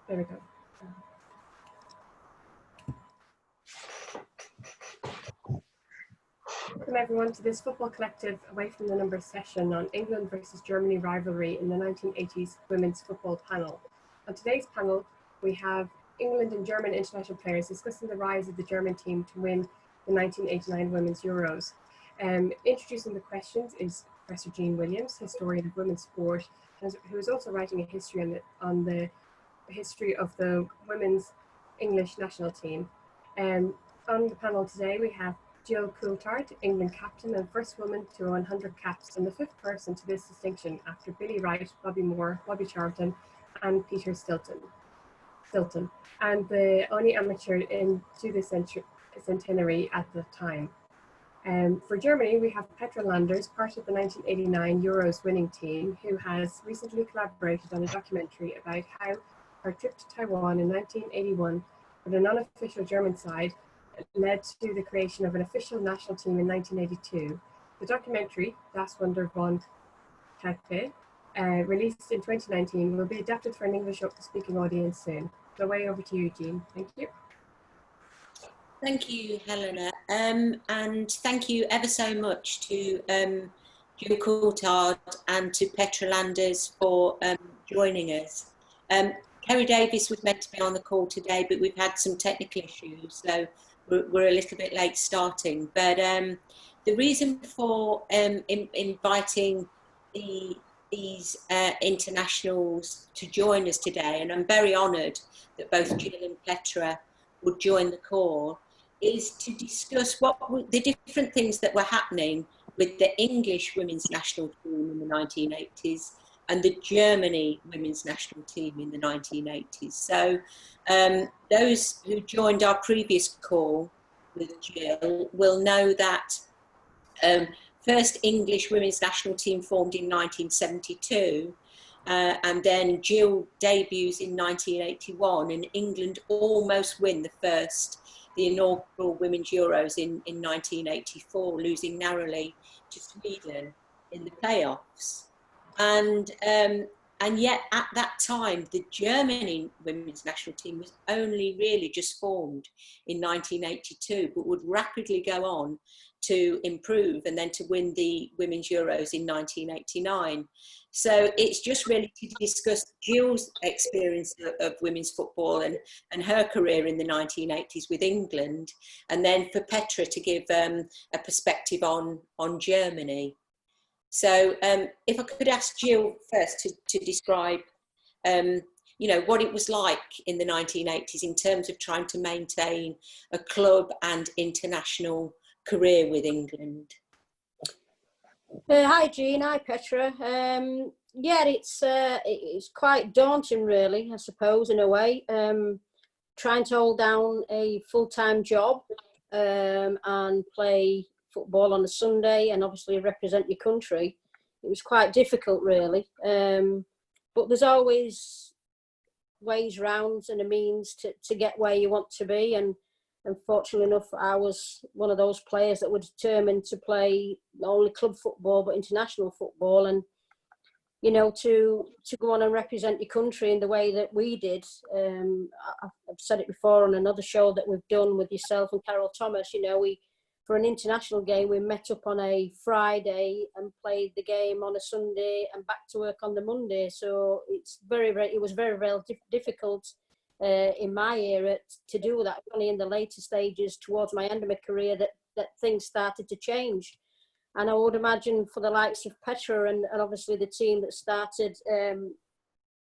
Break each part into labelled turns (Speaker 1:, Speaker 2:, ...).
Speaker 1: There we go. Welcome everyone to this Football Collective Away from the Numbers session on England versus Germany rivalry in the 1980s women's football panel. On today's panel, we have England and German international players discussing the rise of the German team to win the 1989 Women's Euros. Introducing the questions is Professor Jean Williams, historian of women's sport, who is also writing a history on the history of the women's English national team. On the panel today, we have Jill Coulthard, England captain and first woman to 100 caps, and the fifth person to this distinction after Billy Wright, Bobby Moore, Bobby Charlton, and Peter Stilton, and the only amateur into the centenary at the time. For Germany, we have Petra Landers, part of the 1989 Euros winning team, who has recently collaborated on a documentary about how her trip to Taiwan in 1981 with a non-official German side led to the creation of an official national team in 1982. The documentary, Das Wunder von Taipei, released in 2019, will be adapted for an English-speaking audience soon. So way over to you, Jean. Thank you.
Speaker 2: Thank you, Helena, and thank you ever so much to Jill Coulthard and to Petra Landers for joining us. Kerry Davis was meant to be on the call today, but we've had some technical issues, so we're a little bit late starting. But the reason for inviting these internationals to join us today, and I'm very honoured that both Jill and Petra would join the call, is to discuss what the different things that were happening with the English women's national team in the 1980s and the Germany women's national team in the 1980s. So those who joined our previous call with Jill will know that first English women's national team formed in 1972, and then Jill debuts in 1981, and England almost win the inaugural Women's Euros in 1984, losing narrowly to Sweden in the playoffs. And yet at that time, the Germany women's national team was only really just formed in 1982, but would rapidly go on to improve and then to win the Women's Euros in 1989. So it's just really to discuss Jill's experience of women's football and her career in the 1980s with England, and then for Petra to give a perspective on Germany. So if I could ask Jill first to describe, what it was like in the 1980s in terms of trying to maintain a club and international career with England.
Speaker 3: Hi Jean, hi Petra. Yeah, it's quite daunting really, I suppose, in a way. Trying to hold down a full-time job and play football on a Sunday and obviously represent your country. It was quite difficult really, but there's always ways, rounds and a means to get where you want to be, and fortunately enough I was one of those players that were determined to play not only club football but international football, and to go on and represent your country in the way that we did. I've said it before on another show that we've done with yourself and Carol Thomas. For an international game, we met up on a Friday and played the game on a Sunday and back to work on the Monday. So it was very difficult in my era to do that. Only in the later stages towards my end of my career that things started to change. And I would imagine for the likes of Petra and obviously the team that started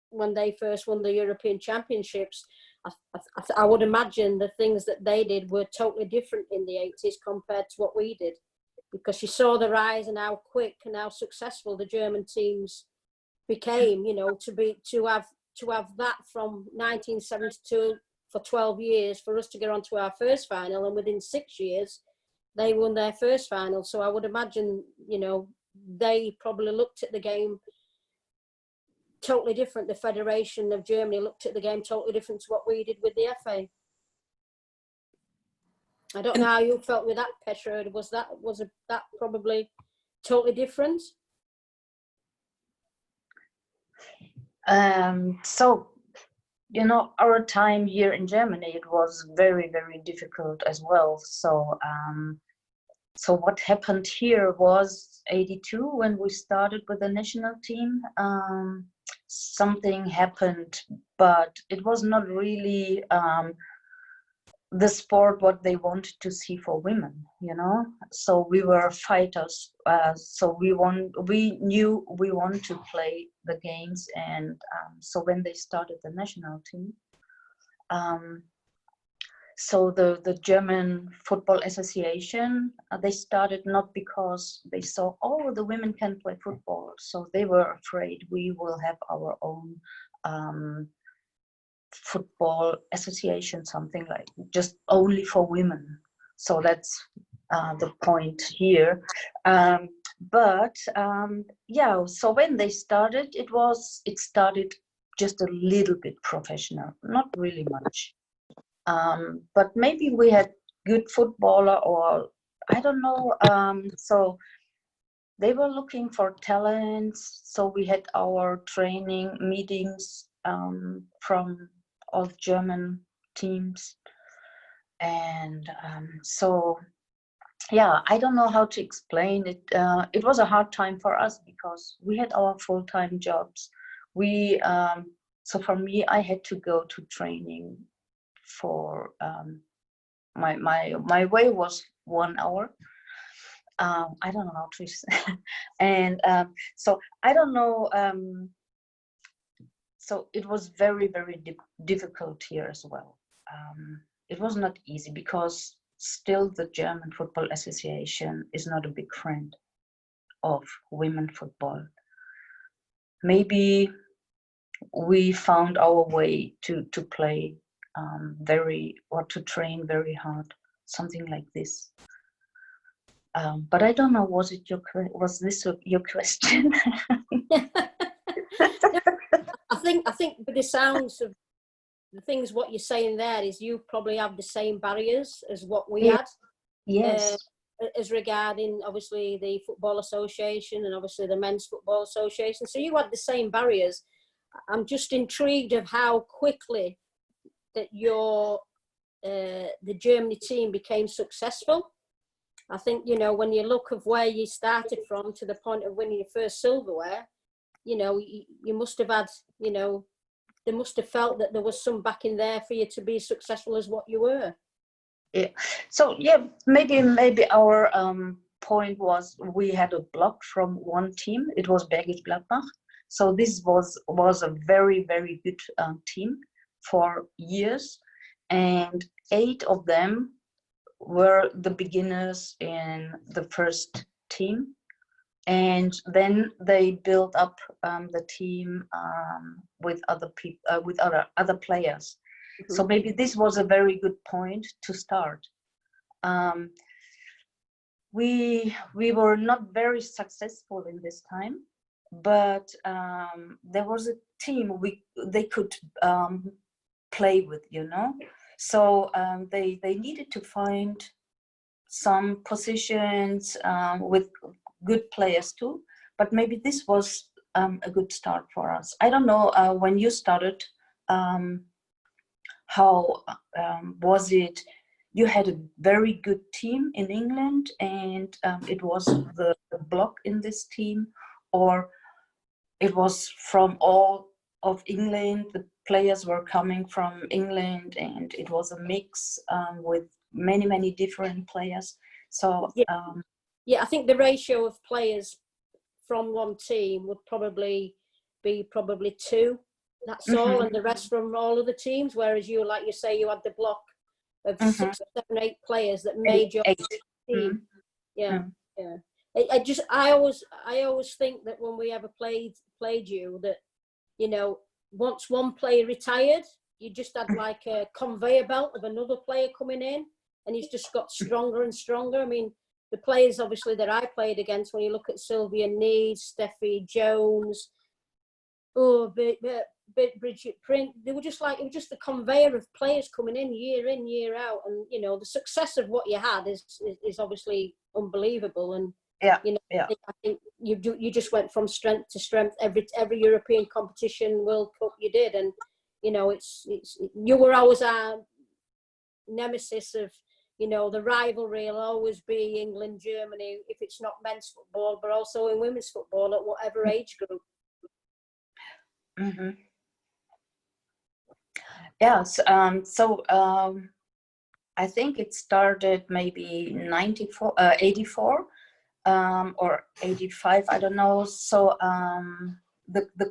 Speaker 3: when they first won the European Championships, I would imagine the things that they did were totally different in the 80s compared to what we did, because you saw the rise and how quick and how successful the German teams became. To have that from 1972 for 12 years for us to get onto our first final, and within 6 years they won their first final. So I would imagine they probably looked at the game totally different. The Federation of Germany looked at the game totally different to what we did with the FA. I don't know how you felt with that, Petra. Was that probably totally different?
Speaker 4: So you know, our time here in Germany, it was very, very difficult as well. So what happened here was 82 when we started with the national team. Something happened, but it was not really the sport what they wanted to see for women, you know. So we were fighters. So we knew we wanted to play the games, and so when they started the national team. So the German Football Association, they started not because they saw, oh, the women can play football. So they were afraid we will have our own football association, something like just only for women. So that's the point here. Yeah, so when they started, it started just a little bit professional, not really much. But maybe we had good footballer, or I don't know. So they were looking for talents. So we had our training meetings from all German teams. And so, yeah, I don't know how to explain it. It was a hard time for us because we had our full-time jobs. So for me, I had to go to training for my way was 1 hour. I don't know how to say. And so I don't know. So it was very, very difficult here as well. It was not easy because still the German Football Association is not a big friend of women football. Maybe we found our way to play to train very hard, something like this. But I don't know, was this your question?
Speaker 3: I think with the sounds of the things what you're saying there is you probably have the same barriers as what we had.
Speaker 4: Yes.
Speaker 3: As regarding obviously the Football Association and obviously the Men's Football Association. So you had the same barriers. I'm just intrigued of how quickly that the Germany team became successful. I think, you know, when you look of where you started from to the point of winning your first silverware, you know, you must have had, you know, they must have felt that there was some backing there for you to be as successful as what you were.
Speaker 4: Yeah. So yeah, maybe our point was we had a block from one team. It was Bergisch Gladbach. So this was a very, very good team for years, and 8 of them were the beginners in the first team, and then they built up the team with other people, with other players. Mm-hmm. So maybe this was a very good point to start. We were not very successful in this time, but there was a team they could play with, you know. So they needed to find some positions with good players too, but maybe this was a good start for us. I don't know when you started, how was it? You had a very good team in England, and it was the block in this team, or it was from all of England, the players were coming from England, and it was a mix with many different players. So
Speaker 3: yeah, I think the ratio of players from one team would probably be 2. That's mm-hmm. all, and the rest from all other teams. Whereas you, like you say, you had the block of mm-hmm. 6, 7, 8 players that made your team. Mm-hmm. Yeah, yeah. I always think that when we ever played you, that, you know, once one player retired, you just had like a conveyor belt of another player coming in, and he's just got stronger and stronger. I mean, the players obviously that I played against, when you look at Sylvia Needs, Steffi Jones, Bridget Print, they were just like, it was just a conveyor of players coming in, year out, and you know, the success of what you had is obviously unbelievable. And
Speaker 4: yeah,
Speaker 3: you know,
Speaker 4: yeah.
Speaker 3: I think you just went from strength to strength. Every European competition, World Cup, you did, and you know, you were always our nemesis of, you know, the rivalry will always be England, Germany, if it's not men's football, but also in women's football at whatever age group.
Speaker 4: Mm-hmm. Yes. I think it started maybe 84 or 85. I don't know. So the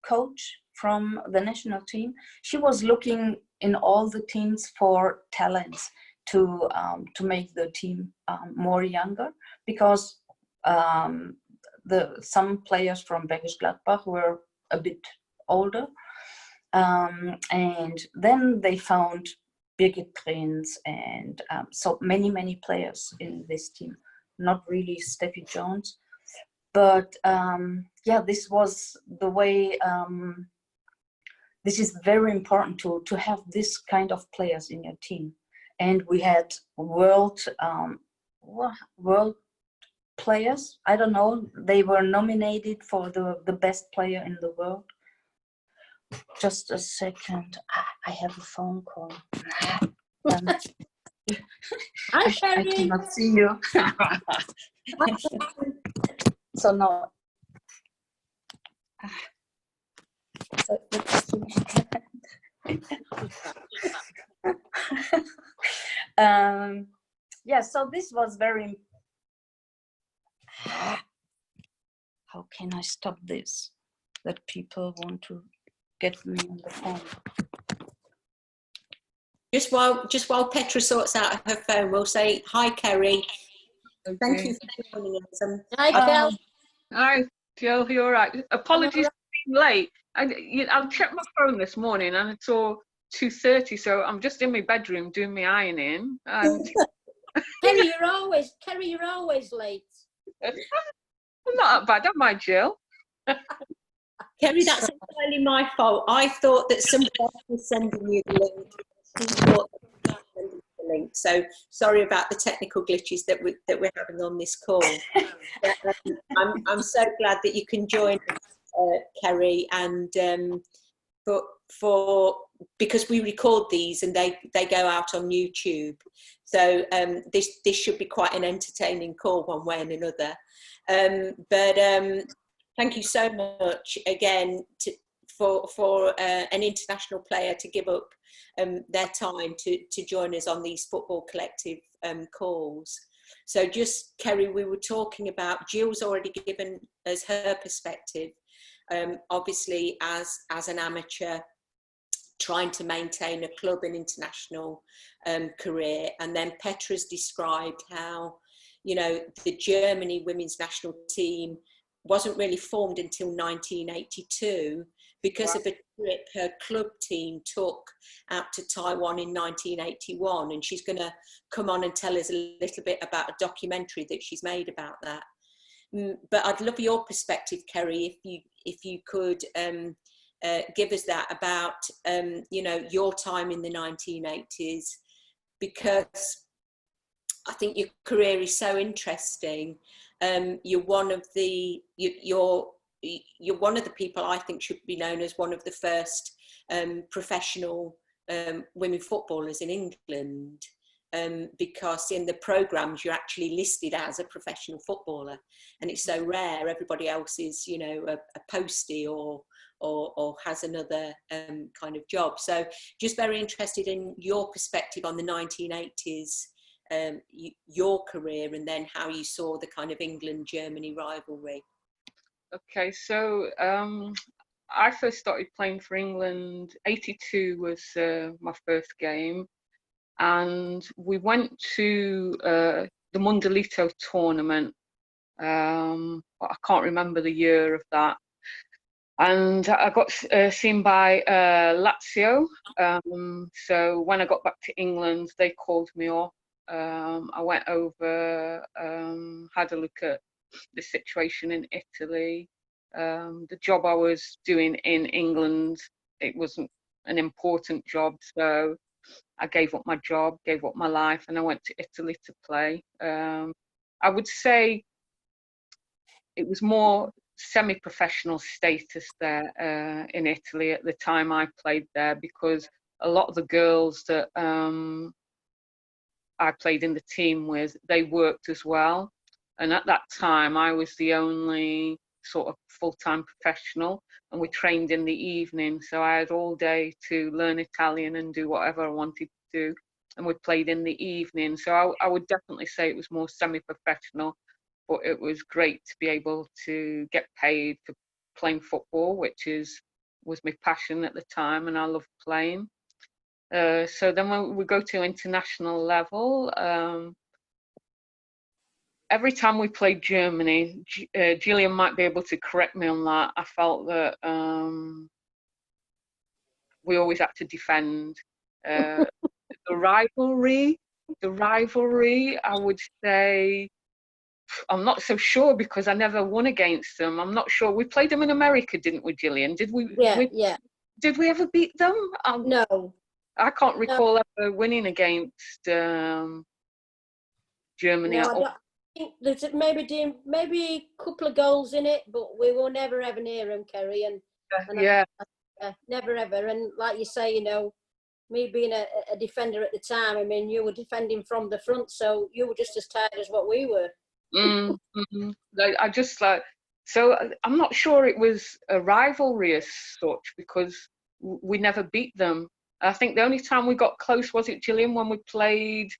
Speaker 4: coach from the national team, she was looking in all the teams for talents to make the team more younger, because some players from Bergisch Gladbach were a bit older, and then they found Birgit Prinz and so many players in this team. Not really Steffi Jones, but yeah, this was the way. This is very important to have this kind of players in your team, and we had world players. I don't know. They were nominated for the best player in the world. Just a second. I have a phone call.
Speaker 3: Hi,
Speaker 4: I cannot see you. So now. Yeah, so this was very. How can I stop this? That people want to get me on the phone.
Speaker 2: Just while Petra sorts out her phone, we'll say hi, Kerry.
Speaker 5: Okay.
Speaker 2: Thank you for joining us.
Speaker 3: Hi, Kel.
Speaker 5: Hi, Jill. You're all right. Apologies for being late. I checked my phone this morning and I saw 2:30, so I'm just in my bedroom doing my ironing. And
Speaker 3: Kerry, you're always late.
Speaker 5: I'm not that bad, am I, Jill?
Speaker 2: Kerry, that's entirely my fault. I thought that somebody else was sending you the link. She thought that I was sending the link. So sorry about the technical glitches that we're having on this call. I'm so glad that you can join us, Kerry, and because we record these and they go out on YouTube. So this should be quite an entertaining call one way and another. Thank you so much again for an international player to give up their time to join us on these Football Collective calls. So just, Kerry, we were talking about, Jill's already given us her perspective, obviously as an amateur trying to maintain a club and international career. And then Petra's described how, you know, the Germany women's national team wasn't really formed until 1982 because of a trip her club team took out to Taiwan in 1981. And she's going to come on and tell us a little bit about a documentary that she's made about that. But I'd love your perspective, Kerry, if you could give us that about, you know, your time in the 1980s, because I think your career is so interesting. You're one of the people I think should be known as one of the first professional women footballers in England, because in the programmes you're actually listed as a professional footballer, and it's so rare. Everybody else is, you know, a postie or has another kind of job. So just very interested in your perspective on the 1980s. Your career, and then how you saw the kind of England-Germany rivalry.
Speaker 5: Okay, so I first started playing for England. 82 was my first game, and we went to the Mundialito tournament. I can't remember the year of that. And I got seen by Lazio. So when I got back to England, they called me up. I went over, had a look at the situation in Italy. The job I was doing in England, it wasn't an important job, so I gave up my job, gave up my life, and I went to Italy to play. I would say it was more semi-professional status there in Italy at the time I played there, because a lot of the girls that I played in the team with, they worked as well. And at that time, I was the only sort of full-time professional, and we trained in the evening. So I had all day to learn Italian and do whatever I wanted to do. And we played in the evening. So I would definitely say it was more semi-professional, but it was great to be able to get paid for playing football, which was my passion at the time, and I loved playing. So then when we go to international level, every time we played Germany, Gillian might be able to correct me on that, I felt that we always had to defend. The rivalry, I would say, I'm not so sure because I never won against them. I'm not sure. We played them in America, didn't we, Gillian? Did we?
Speaker 3: Yeah.
Speaker 5: Did we ever beat them?
Speaker 3: No.
Speaker 5: I can't recall ever winning against Germany.
Speaker 3: No, I don't think there's maybe a couple of goals in it, but we were never ever near them, Kerry, and
Speaker 5: yeah.
Speaker 3: Never ever. And like you say, you know, me being a defender at the time, I mean, you were defending from the front, so you were just as tired as what we were.
Speaker 5: I just so I'm not sure it was a rivalry as such, because we never beat them. I think the only time we got close, was it, Gillian, when we played,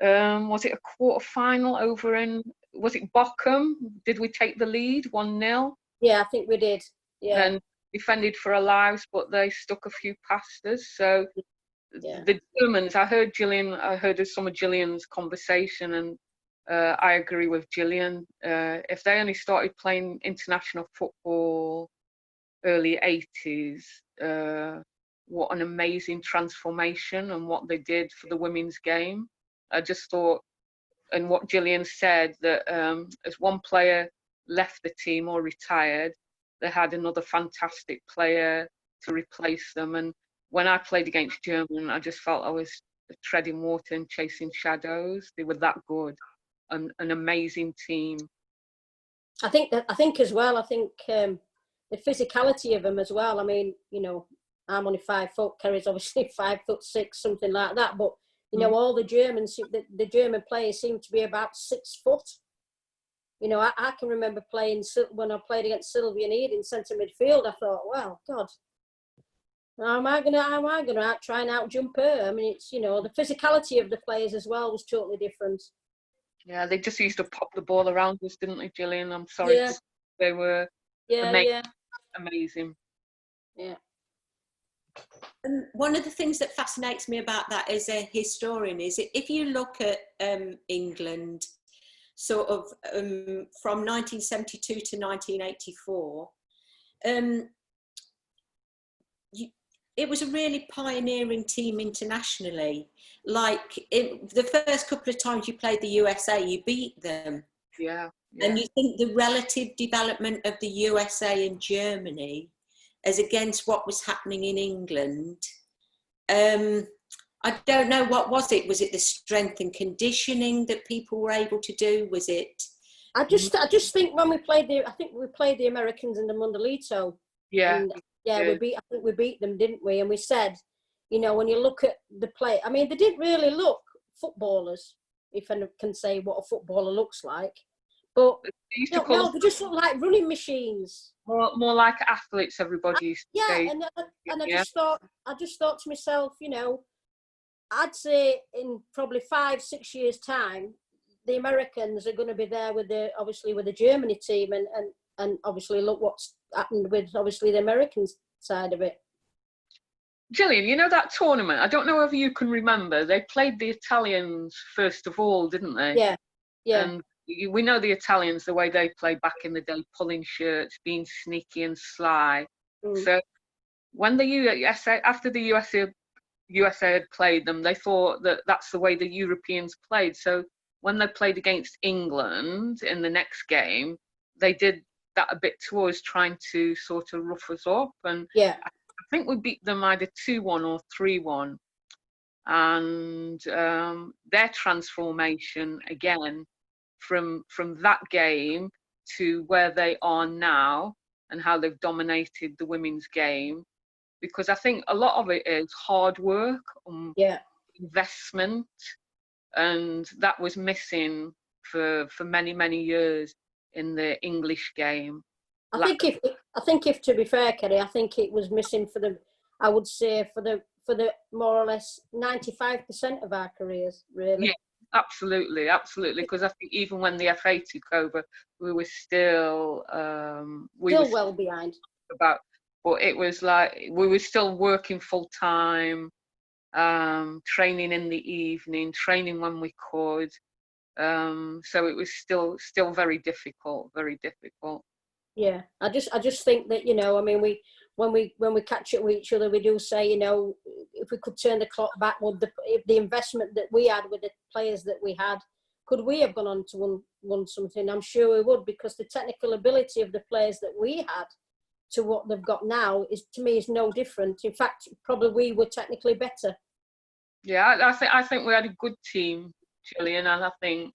Speaker 5: was it a quarter final over was it Bochum? Did we take the lead 1-0?
Speaker 3: Yeah, I think we did. Yeah.
Speaker 5: And defended for our lives, but they stuck a few past us. So the Germans, I heard some of Gillian's conversation, and I agree with Gillian. If they only started playing international football early 80s, what an amazing transformation, and what they did for the women's game. I just thought, and what Gillian said, that as one player left the team or retired, they had another fantastic player to replace them. And when I played against Germany, I just felt I was treading water and chasing shadows. They were that good, an amazing team.
Speaker 3: I think as well, the physicality of them as well. I mean, you know, I'm only 5 foot, Kerry's obviously 5'6", something like that. But you know, all the Germans, the German players seem to be about 6 foot. You know, I can remember when I played against Sylvia and Ede in centre midfield. I thought, well, God, how am I gonna try and out jump her? I mean, it's, you know, the physicality of the players as well was totally different.
Speaker 5: Yeah, they just used to pop the ball around us, didn't they, Gillian? I'm sorry, they were amazing.
Speaker 3: Yeah.
Speaker 2: And one of the things that fascinates me about that as a historian is if you look at England, sort of from 1972 to 1984, it was a really pioneering team internationally. Like the first couple of times you played the USA, you beat them.
Speaker 5: Yeah.
Speaker 2: And you think the relative development of the USA and Germany as against what was happening in England, I don't know, what was it? Was it the strength and conditioning that people were able to do? Was it?
Speaker 3: I just think when we played the Americans in the Mundialito.
Speaker 5: Yeah.
Speaker 3: And, we beat them, didn't we? And we said, you know, when you look at the play, I mean, they didn't really look footballers, if I can say what a footballer looks like. But they just look like running machines.
Speaker 5: More like athletes, everybody used to say.
Speaker 3: And I just thought to myself, you know, I'd say in probably 5-6 years' time, the Americans are going to be there with the Germany team, and obviously look what's happened with obviously the American side of it.
Speaker 5: Gillian, you know that tournament? I don't know if you can remember. They played the Italians first of all, didn't they?
Speaker 3: Yeah.
Speaker 5: And we know the Italians, the way they played back in the day, pulling shirts, being sneaky and sly. So when the USA, after the USA had played them, they thought that that's the way the Europeans played. So when they played against England in the next game, they did that a bit to us, trying to sort of rough us up. And I think we beat them either 2-1 or 3-1. And their transformation again from that game to where they are now and how they've dominated the women's game, because I think a lot of it is hard work, investment, and that was missing for many years in the English game.
Speaker 3: I think if to be fair, Kerry, I think it was missing for the more or less 95% of our careers, really.
Speaker 5: Yeah, absolutely, because I think even when the FA took over, we were still
Speaker 3: well behind.
Speaker 5: But it was like we were still working full time, training in the evening, training when we could. So it was still very difficult.
Speaker 3: Yeah, I just think that, you know, I mean, when we catch up with each other, we do say, you know, if we could turn the clock back, would the investment that we had with the players that we had, could we have gone on to won something? I'm sure we would, because the technical ability of the players that we had to what they've got now is no different. In fact, probably we were technically better.
Speaker 5: Yeah, I think we had a good team, Gillian, and I think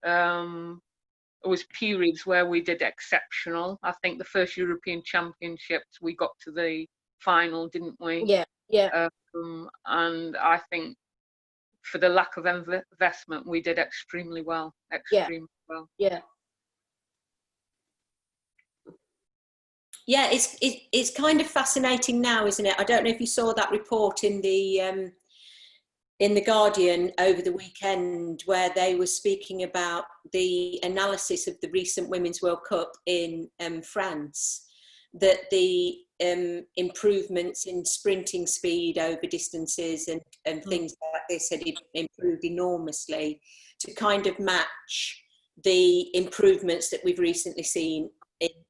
Speaker 5: it was periods where we did exceptional. I think the first European Championships we got to the final, didn't we?
Speaker 3: Yeah.
Speaker 5: And I think for the lack of investment, we did extremely well.
Speaker 3: Yeah.
Speaker 2: Yeah, it's kind of fascinating now, isn't it? I don't know if you saw that report in the Guardian over the weekend, where they were speaking about the analysis of the recent Women's World Cup in France, that the improvements in sprinting speed over distances and things like this had improved enormously to kind of match the improvements that we've recently seen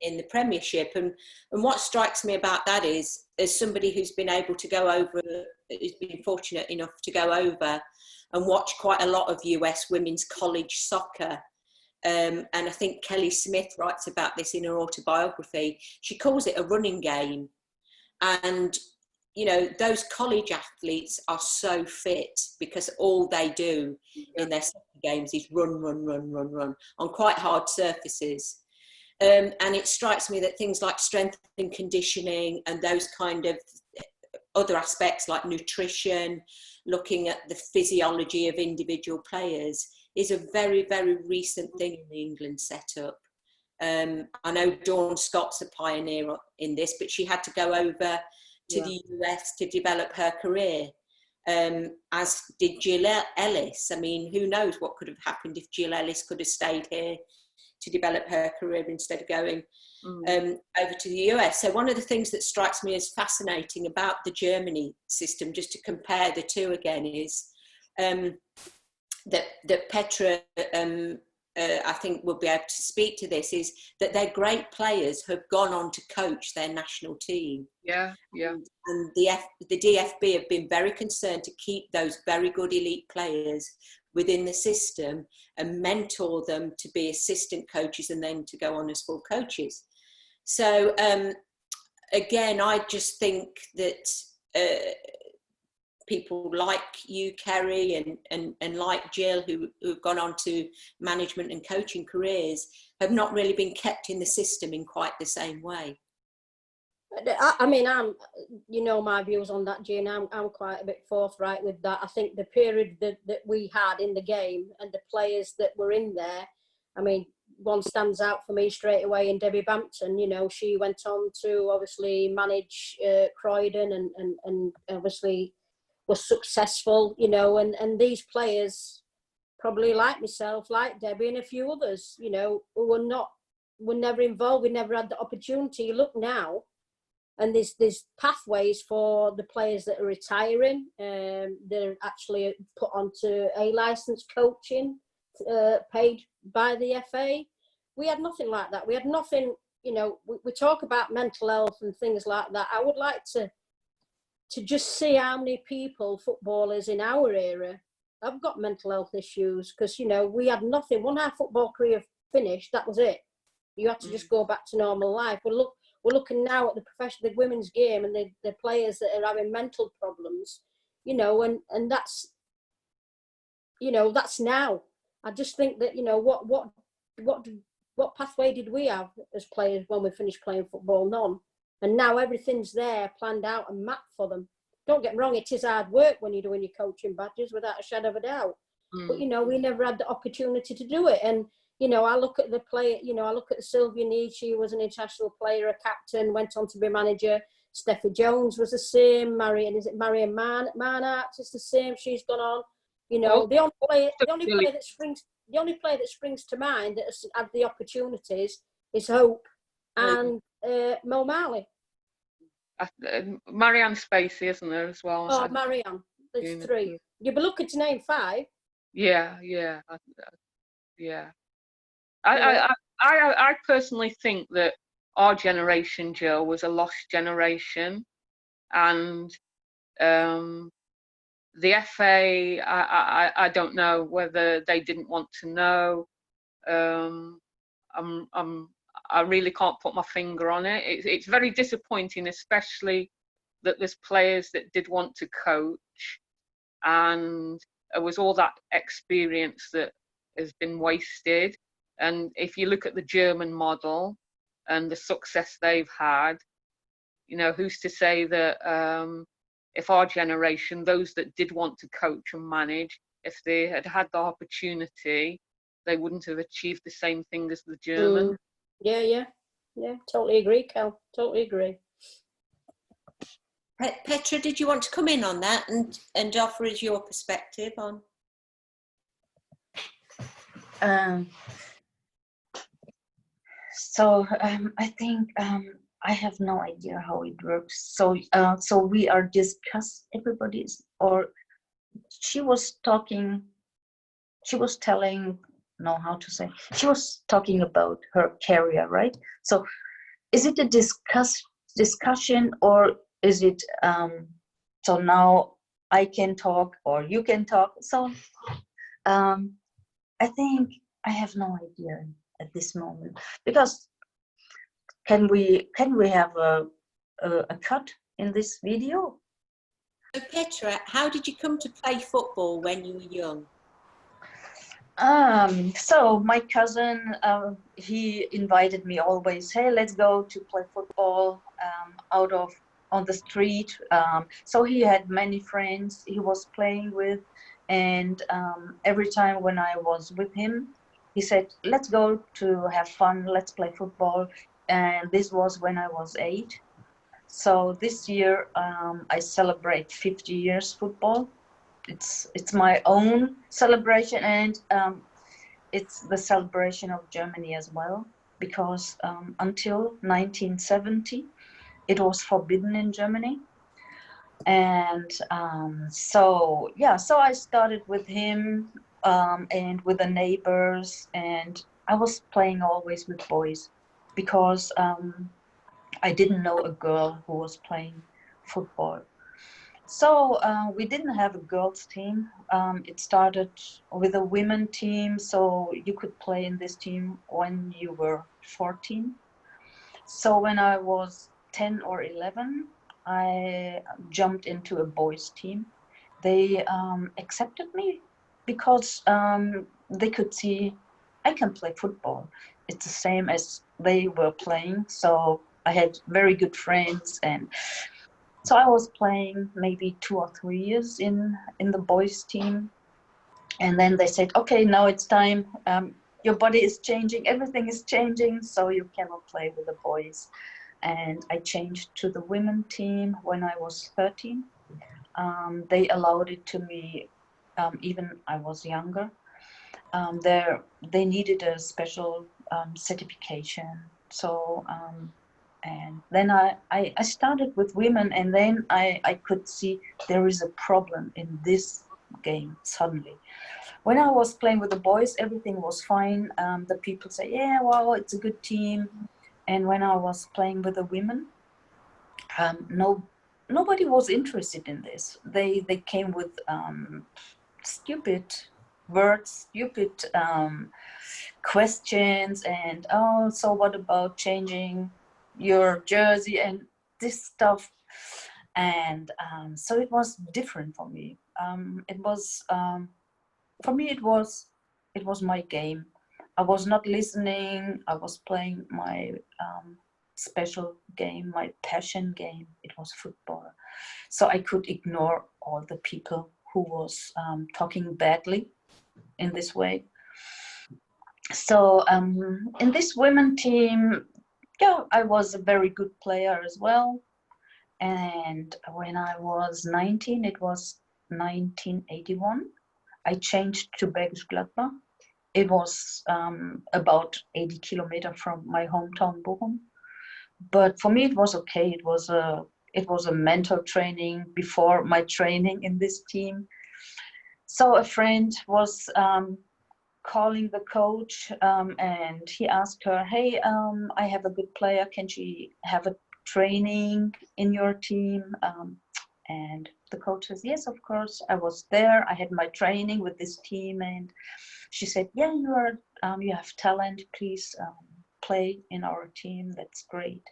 Speaker 2: in the Premiership. And what strikes me about that is, as somebody who's been able to go over, who's been fortunate enough to go over and watch quite a lot of US women's college soccer, and I think Kelly Smith writes about this in her autobiography. She calls it a running game. And, you know, those college athletes are so fit because all they do in their soccer games is run on quite hard surfaces. And it strikes me that things like strength and conditioning and those kind of other aspects like nutrition, looking at the physiology of individual players, is a very, very recent thing in the England setup. I know Dawn Scott's a pioneer in this, but she had to go over to the US to develop her career, as did Jill Ellis. I mean, who knows what could have happened if Jill Ellis could have stayed here to develop her career instead of going over to the US. So one of the things that strikes me as fascinating about the Germany system, just to compare the two again, is that Petra, I think will be able to speak to this, is that their great players have gone on to coach their national team.
Speaker 5: Yeah.
Speaker 2: And the DFB have been very concerned to keep those very good elite players within the system and mentor them to be assistant coaches and then to go on as full coaches. So again, I just think that people like you, Kerry, and like Jill, who've gone on to management and coaching careers, have not really been kept in the system in quite the same way.
Speaker 3: I mean, you know my views on that, Jane. I'm quite a bit forthright with that. I think the period that we had in the game and the players that were in there, I mean, one stands out for me straight away in Debbie Bampton. You know, she went on to obviously manage Croydon and obviously was successful, you know, and these players, probably like myself, like Debbie and a few others, you know, who were never involved, we never had the opportunity. Look now, and there's pathways for the players that are retiring. They're actually put onto a licensed coaching, paid by the FA. We had nothing like that. We had nothing, you know, we talk about mental health and things like that. I would like to just see how many people, footballers in our era, have got mental health issues, because, you know, we had nothing. When our football career finished, that was it. You had to just go back to normal life. We're looking now at the women's game and the players that are having mental problems, you know, and that's, you know, that's now. I just think that, you know, what what pathway did we have as players when we finished playing football? None. And now everything's there, planned out and mapped for them. Don't get me wrong, it is hard work when you're doing your coaching badges, without a shadow of a doubt. But, you know, we never had the opportunity to do it. And, you know, I look at the player, you know, I look at Sylvia Need, she was an international player, a captain, went on to be manager. Steffi Jones was the same. Marion Marnart is the same. She's gone on. You know, the only player that springs to mind that has had the opportunities is Hope and Mo Marley.
Speaker 5: Marianne Spacey, isn't there, as well?
Speaker 3: Oh, Marianne. There's 3. You'd be looking to name 5.
Speaker 5: Yeah. I personally think that our generation, Joe, was a lost generation, and the FA, I don't know whether they didn't want to know. I really can't put my finger on it. It's very disappointing, especially that there's players that did want to coach, and it was all that experience that has been wasted. And if you look at the German model and the success they've had, you know, who's to say that if our generation, those that did want to coach and manage, if they had had the opportunity, they wouldn't have achieved the same thing as the German.
Speaker 3: Yeah, totally agree, Kel. Totally agree.
Speaker 2: Petra, did you want to come in on that and offer us your perspective on?
Speaker 4: I think I have no idea how it works. So we are discussed. Everybody's, or she was talking. She was telling. No, how to say? She was talking about her career, right? So, is it a discussion, or is it? So now I can talk, or you can talk. So, I think I have no idea at this moment, because can we have a cut in this video?
Speaker 2: So Petra, how did you come to play football when you were young?
Speaker 4: So my cousin, he invited me always, hey, let's go to play football on the street. So he had many friends he was playing with, and every time when I was with him, he said, let's go to have fun, let's play football. And this was when I was 8. So this year I celebrate 50 years football. It's my own celebration, and it's the celebration of Germany as well, because until 1970 it was forbidden in Germany. And so I started with him and with the neighbors, and I was playing always with boys, because I didn't know a girl who was playing football. So we didn't have a girls team. It started with a women team, so you could play in this team when you were 14. So when I was 10 or 11, I jumped into a boys team. They accepted me because they could see I can play football. It's the same as they were playing. So I had very good friends, and so I was playing maybe 2 or 3 years in the boys team. And then they said, okay, now it's time. Your body is changing, everything is changing, so you cannot play with the boys. And I changed to the women team when I was 13. They allowed it to me, even I was younger. They needed a special certification. So, and then I started with women, and then I could see there is a problem in this game suddenly. When I was playing with the boys, everything was fine. The people say, yeah, well, it's a good team. And when I was playing with the women, nobody was interested in this. They came with stupid words, stupid questions, and oh, so what about changing your jersey and this stuff. And so it was different for me. For me it was my game. I was not listening. I was playing my special game, my passion game. It was football. So I could ignore all the people who was talking badly in this way. So in this women team, yeah, I was a very good player as well. And when I was 19, it was 1981, I changed to Bergisch Gladbach. It was about 80 kilometers from my hometown, Bochum. But for me, it was okay. It was a mental training before my training in this team. So a friend was calling the coach, and he asked her, "Hey, I have a good player. Can she have a training in your team?" And the coach says, "Yes, of course." I was there. I had my training with this team, and she said, "Yeah, you have talent. Please play in our team. That's great."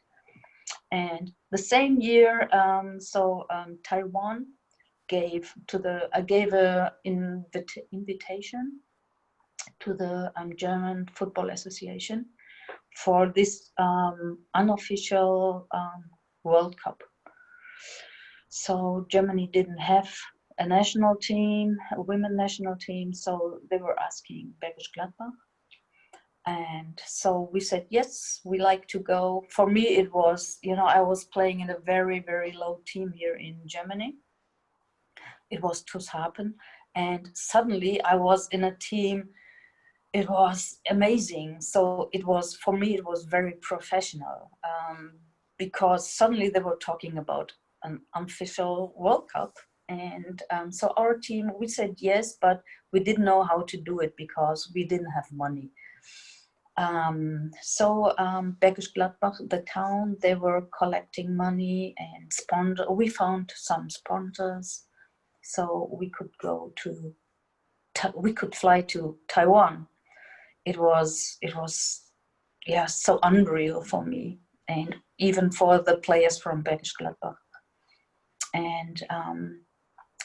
Speaker 4: And the same year, Taiwan gave an invitation to the German Football Association for this unofficial World Cup. So Germany didn't have a national team, a women national team, so they were asking Bergisch Gladbach. And so we said, yes, we like to go. For me, it was, I was playing in a very, very low team here in Germany. It was Tushapen. And suddenly I was in a team. It was amazing. So for me, it was very professional, because suddenly they were talking about an unofficial World Cup. And so our team, we said yes, but we didn't know how to do it because we didn't have money. Bergisch Gladbach, the town, they were collecting money and we found some sponsors, so we could fly to Taiwan. It was so unreal for me, and even for the players from Bergisch Gladbach. And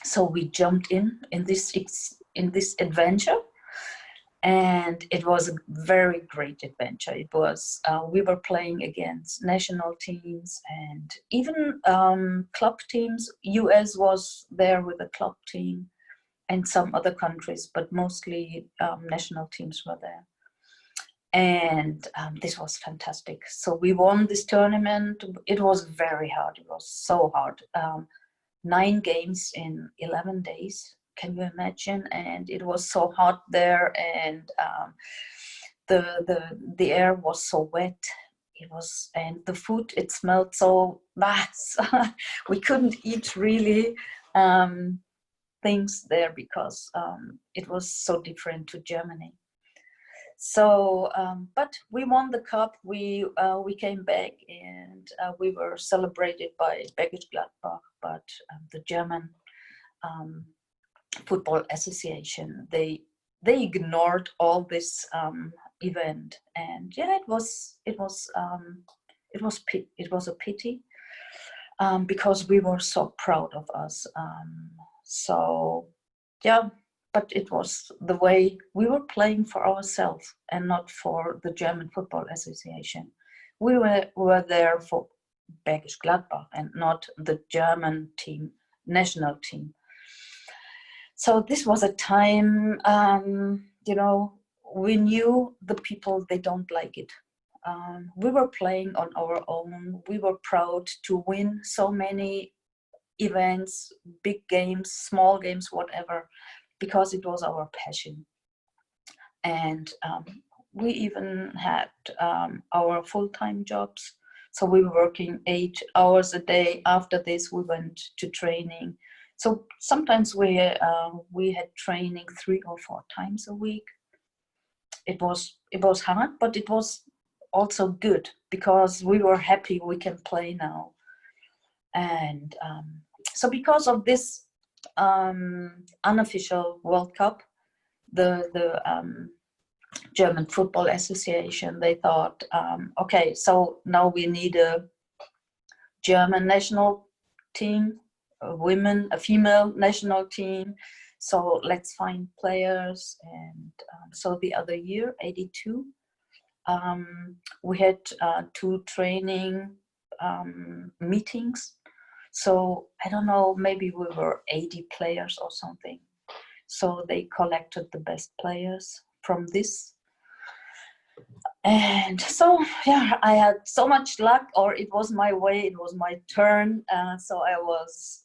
Speaker 4: so we jumped in this adventure. And it was a very great adventure. It was, we were playing against national teams and even club teams. US was there with a club team and some other countries, but mostly national teams were there. And this was fantastic. So we won this tournament. It was very hard. It was so hard. 9 games in 11 days. Can you imagine? And it was so hot there, and the air was so wet. And the food, it smelled so bad. We couldn't eat really things there because it was so different to Germany. So, but we won the cup. We came back, and we were celebrated by Bergisch Gladbach, but the German Football Association, they ignored all this event, and yeah, it was a pity, because we were so proud of us. So yeah, but it was the way we were playing for ourselves and not for the German Football Association. We were there for Bergisch Gladbach and not the German team, national team. So this was a time, we knew the people, they don't like it. We were playing on our own. We were proud to win so many events, big games, small games, whatever, because it was our passion. And we even had our full-time jobs. So we were working 8 hours a day. After this, we went to training. So sometimes we had training 3 or 4 times a week. It was hard, but it was also good because we were happy we can play now. And so because of this unofficial World Cup, the German Football Association, they thought, okay, so now we need a German national team, a female national team. So let's find players. And so the other year, 82, we had 2 training meetings. So I don't know, maybe we were 80 players or something. So they collected the best players from this. And so, yeah, I had so much luck, or it was my way, it was my turn. So I was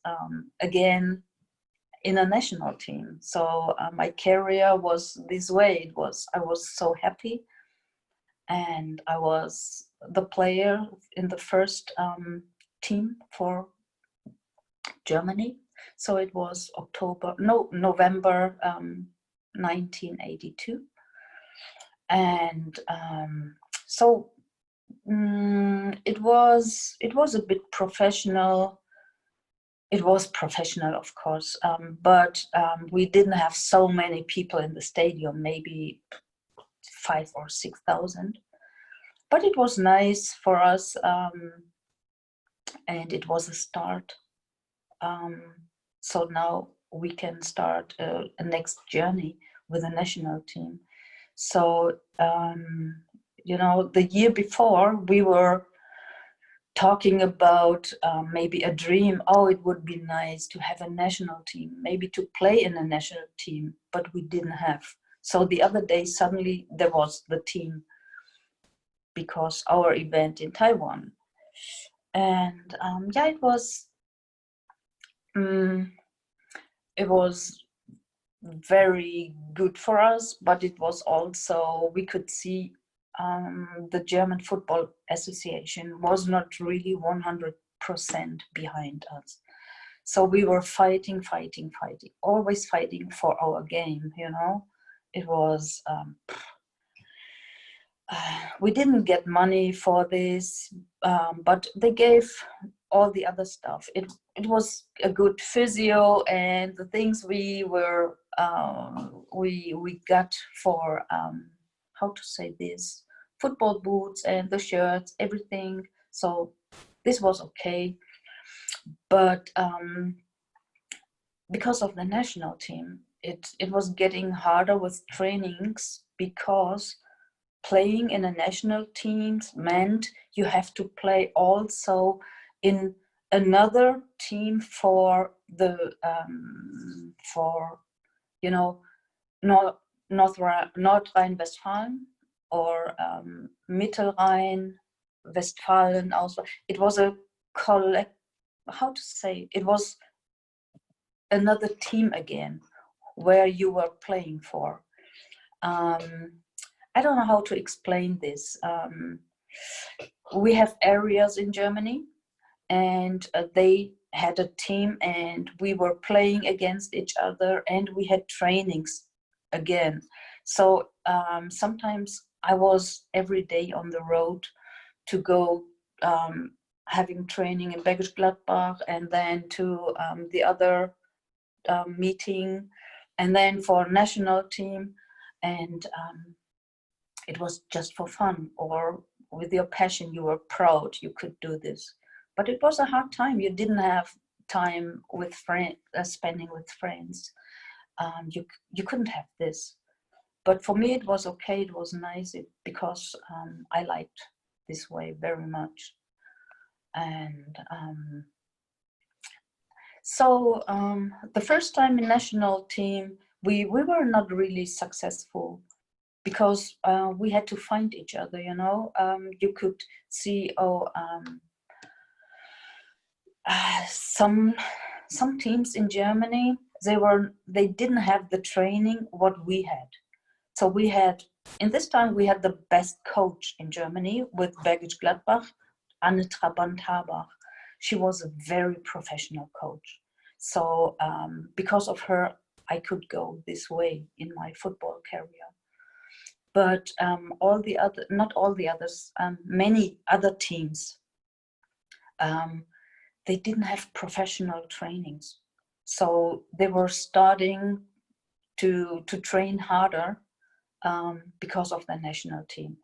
Speaker 4: again in a national team. So my career was this way. I was so happy. And I was the player in the first team for Germany. So it was November 1982. And so it was a bit professional. It was professional, of course, but we didn't have so many people in the stadium, maybe 5,000 or 6,000. But it was nice for us, and it was a start. So now we can start a next journey with a national team. So, the year before we were talking about maybe a dream. Oh, it would be nice to have a national team, maybe to play in a national team, but we didn't have. So the other day, suddenly there was the team because our event in Taiwan. And yeah, it was very good for us, but it was also, we could see the German Football Association was not really 100% behind us. So we were fighting, always fighting for our game, It was, we didn't get money for this, but they gave all the other stuff. It was a good physio, and the things we were we got for how to say this, football boots and the shirts, everything. So this was okay, but because of the national team, it was getting harder with trainings, because playing in a national team meant you have to play also in another team for the North Rhine-Westphalia or Mittelrhein-Westfalen also. It was a it was another team again where you were playing for. I don't know how to explain this. We have areas in Germany, and they had a team, and we were playing against each other, and we had trainings again. So sometimes I was every day on the road to go having training in Bergisch Gladbach, and then to the other meeting, and then for national team. And it was just for fun, or with your passion, you were proud you could do this. But it was a hard time. You didn't have time with spending with friends. You couldn't have this. But for me, it was okay. It was nice because I liked this way very much. And so the first time in national team, we were not really successful, because we had to find each other, you could see, some teams in Germany, they didn't have the training what we had. So in this time we had the best coach in Germany with Bergisch Gladbach, Anne Trabant-Habach. She was a very professional coach. So because of her, I could go this way in my football career. But many other teams, they didn't have professional trainings. So they were starting to train harder because of the national team.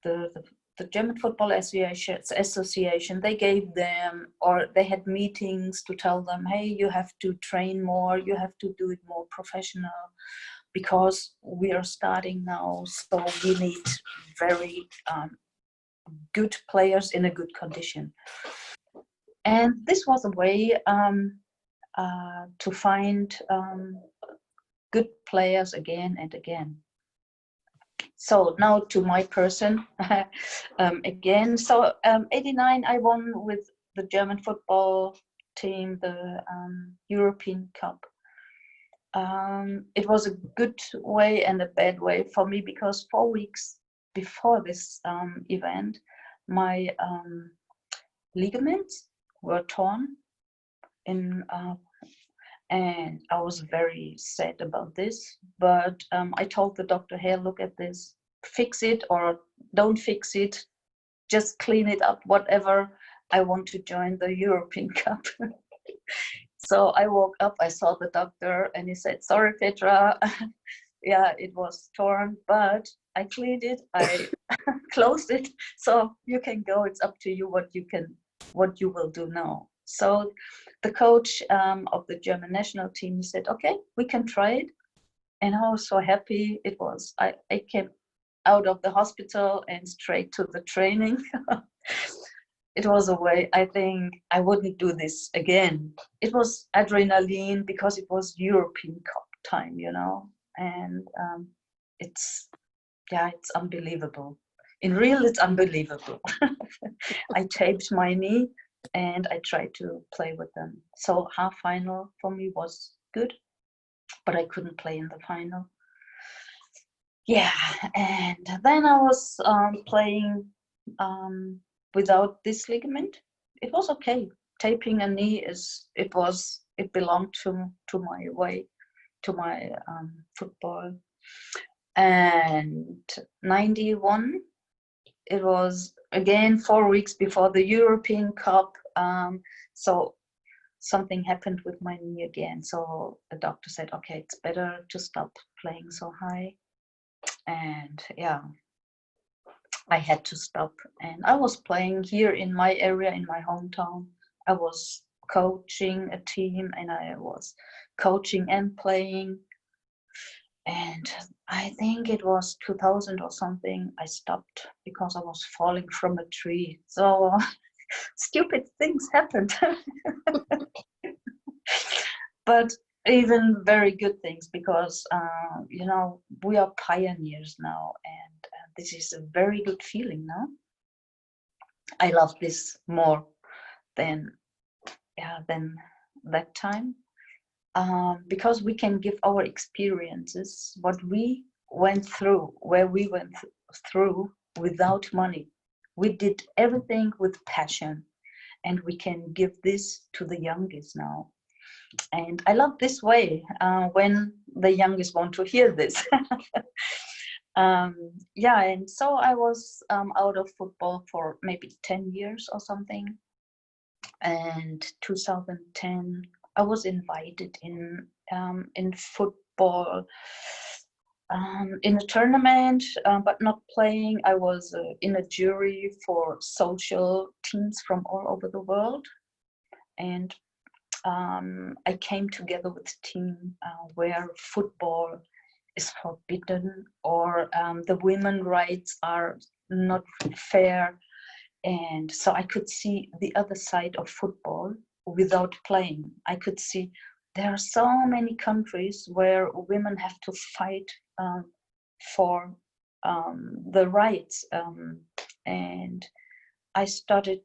Speaker 4: The the German Football Association, they gave them, or they had meetings to tell them, hey, you have to train more, you have to do it more professional, because we are starting now, so we need very good players in a good condition. And this was a way to find good players again and again. So now to my person again. So 89, I won with the German football team the European Cup. It was a good way and a bad way for me, because 4 weeks before this event, my ligaments were torn in, and I was very sad about this. But I told the doctor, hey, look at this, fix it or don't fix it, just clean it up, whatever. I want to join the European Cup. So I woke up, I saw the doctor, and he said, sorry, Petra, yeah, it was torn, but I cleaned it, I closed it, so you can go. It's up to you what you will do now. So the coach of the German national team said, okay, we can try it. And I was so happy. It was, I came out of the hospital and straight to the training. It was a way, I think I wouldn't do this again. It was adrenaline because it was European Cup time, you know, and it's unbelievable. In real, it's unbelievable. I taped my knee and I tried to play with them. So half final for me was good, but I couldn't play in the final. Yeah, and then I was playing without this ligament. It was okay. Taping a knee it belonged to my way, to my football. And 91, it was again 4 weeks before the European Cup. So something happened with my knee again. So the doctor said, okay, it's better to stop playing so high. And yeah, I had to stop. And I was playing here in my area, in my hometown. I was coaching a team, and I was coaching and playing. And I think it was 2000 or something, I stopped because I was falling from a tree. So stupid things happened. But even very good things, because you know, we are pioneers now, and this is a very good feeling now. I love this more than that time, because we can give our experiences, what we went through, where we went through, without money. We did everything with passion, and we can give this to the youngest now. And I love this way, when the youngest want to hear this. Yeah, and so I was out of football for maybe 10 years or something. And 2010, I was invited in football in a tournament, but not playing. I was in a jury for social teams from all over the world. And I came together with a team where football is forbidden, or the women's rights are not fair. And so I could see the other side of football without playing. I could see there are so many countries where women have to fight for the rights. And I started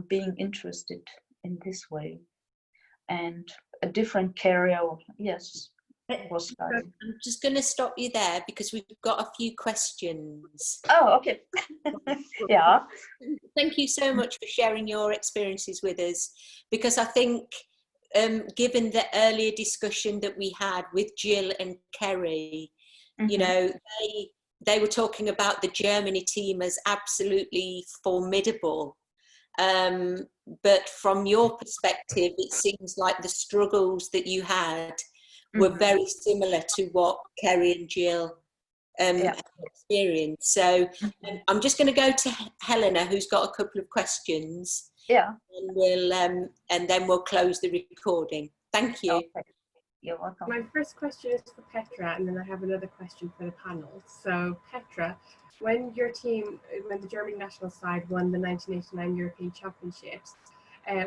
Speaker 4: being interested in this way. And a different career, yes, was started.
Speaker 2: I'm just going to stop you there because we've got a few questions.
Speaker 4: Oh, okay. Yeah.
Speaker 2: Thank you so much for sharing your experiences with us, because I think given the earlier discussion that we had with Jill and Kerry, you know, they were talking about the Germany team as absolutely formidable. But from your perspective, it seems like the struggles that you had were very similar to what Kerry and Jill experience. So I'm just going to go to Helena, who's got a couple of questions.
Speaker 4: Yeah.
Speaker 2: And then we'll close the recording. Thank you.
Speaker 4: Okay. You're welcome.
Speaker 1: My first question is for Petra, and then I have another question for the panel. So Petra, when the German national side won the 1989 European Championships,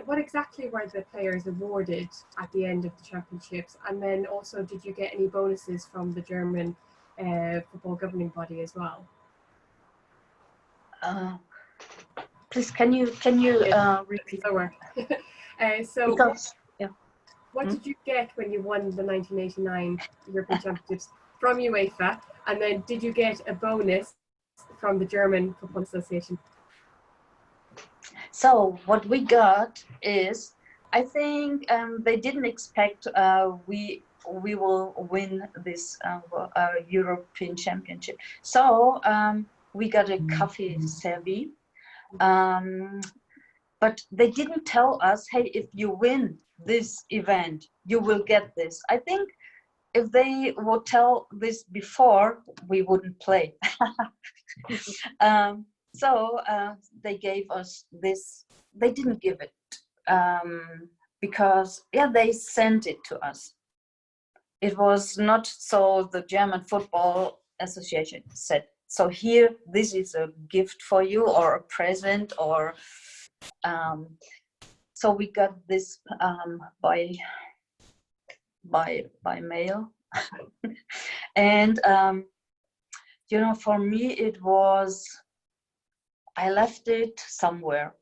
Speaker 1: what exactly were the players awarded at the end of the championships? And then also, did you get any bonuses from the German football governing body as well?
Speaker 4: Please, can you repeat?
Speaker 1: Slower. What did you get when you won the 1989 European Championships from UEFA? And then did you get a bonus from the German Football Association?
Speaker 4: So what we got is, I think they didn't expect we will win this European Championship. So we got a coffee service, but they didn't tell us, hey, if you win this event, you will get this. I think if they would tell this before, we wouldn't play. So they gave us this. They didn't give it because they sent it to us. It was not so. The German Football Association said, so here, this is a gift for you, or a present, or so we got this by mail. And for me it was, I left it somewhere.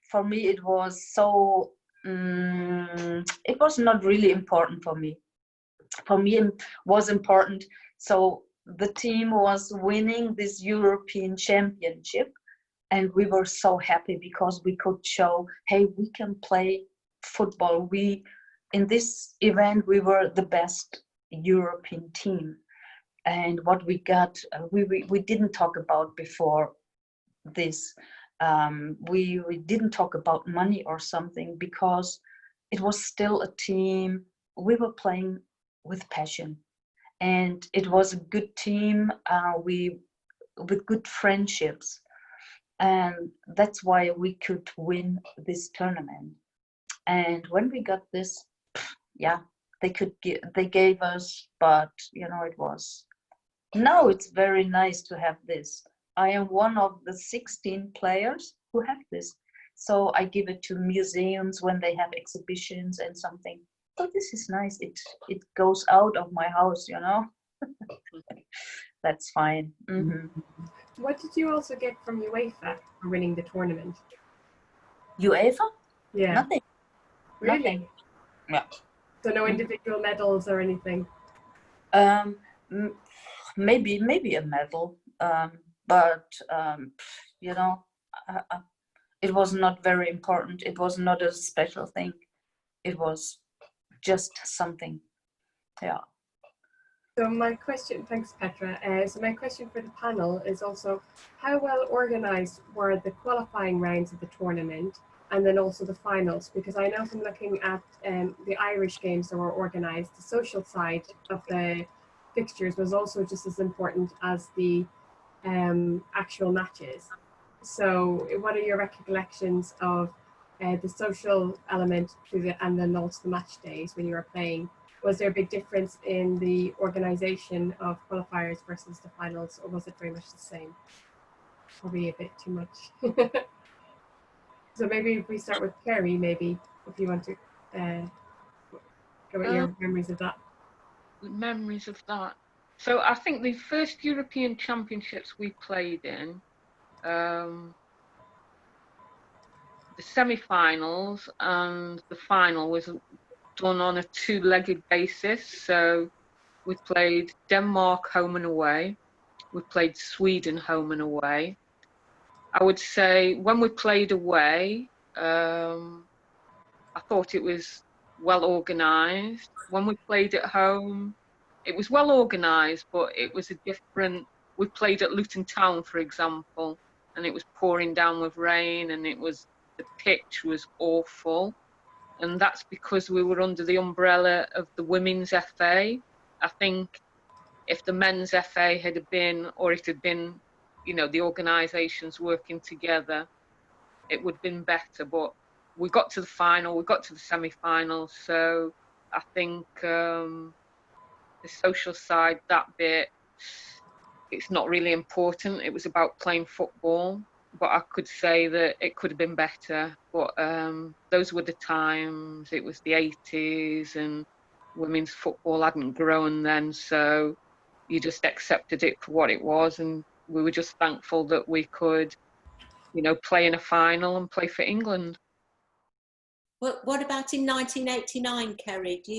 Speaker 4: For me it was so it was not really important for me. For me it was important, so the team was winning this European Championship, and we were so happy because we could show, hey, we can play football. In this event, we were the best European team. And what we got, we didn't talk about before this. We didn't talk about money or something, because it was still a team. We were playing with passion, and it was a good team. With good friendships. And that's why we could win this tournament. And when we got this, they gave us, but it was, now it's very nice to have this. I am one of the 16 players who have this. So I give it to museums when they have exhibitions and something. So this is nice. It goes out of my house, That's fine. Mm-hmm.
Speaker 1: What did you also get from UEFA for winning the tournament?
Speaker 4: UEFA?
Speaker 1: Yeah.
Speaker 4: Nothing.
Speaker 1: Really?
Speaker 4: Nothing. Yeah.
Speaker 1: So no individual medals or anything?
Speaker 4: Maybe a medal, but it was not very important. It was not a special thing. It was just something. Yeah.
Speaker 1: So my question, thanks Petra. So my question for the panel is also, how well organized were the qualifying rounds of the tournament, and then also the finals? Because I know from looking at the Irish games that were organized, the social side of the fixtures was also just as important as the actual matches. So what are your recollections of the social element and then also the match days when you were playing? Was there a big difference in the organization of qualifiers versus the finals, or was it very much the same? Probably a bit too much. So maybe if we start with Kerry, maybe if you want to go at your memories of that.
Speaker 5: Memories of that. So I think the first European Championships we played in, the semi-finals and the final was done on a two-legged basis. So we played Denmark home and away. We played Sweden home and away. I would say when we played away, I thought it was well organised. When we played at home, it was well organised, but it was a different. We played at Luton Town, for example, and it was pouring down with rain, and the pitch was awful. And that's because we were under the umbrella of the Women's FA. I think if the men's FA had been, or it had been, you know, the organisations working together, it would have been better. But we got to the final, we got to the semi-final, so I think the social side, that bit, it's not really important. It was about playing football, but I could say that it could have been better. But those were the times. It was the 80s, and women's football hadn't grown then, so you just accepted it for what it was, and we were just thankful that we could, you know, play in a final and play for England.
Speaker 2: What about in 1989, Kerry? Do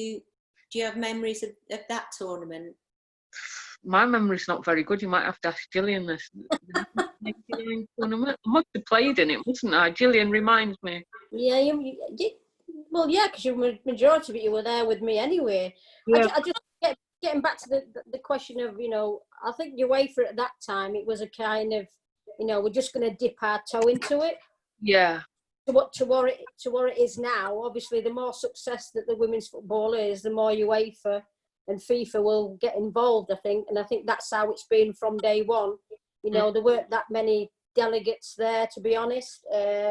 Speaker 2: you have memories of that tournament?
Speaker 5: My memory's not very good. You might have to ask Gillian this. 1989 tournament. I must have played in it, mustn't I? Gillian, reminds me.
Speaker 3: Yeah, well, yeah, because the majority of it, you were there with me anyway.
Speaker 5: Yeah.
Speaker 3: I just getting back to the question of, you know, I think UEFA at that time, it was a kind of, you know, we're just going to dip our toe into it.
Speaker 5: Yeah.
Speaker 3: To what it is now. Obviously, the more success that the women's football is, the more UEFA and FIFA will get involved, I think. And I think that's how it's been from day one. You know, there weren't that many delegates there, to be honest.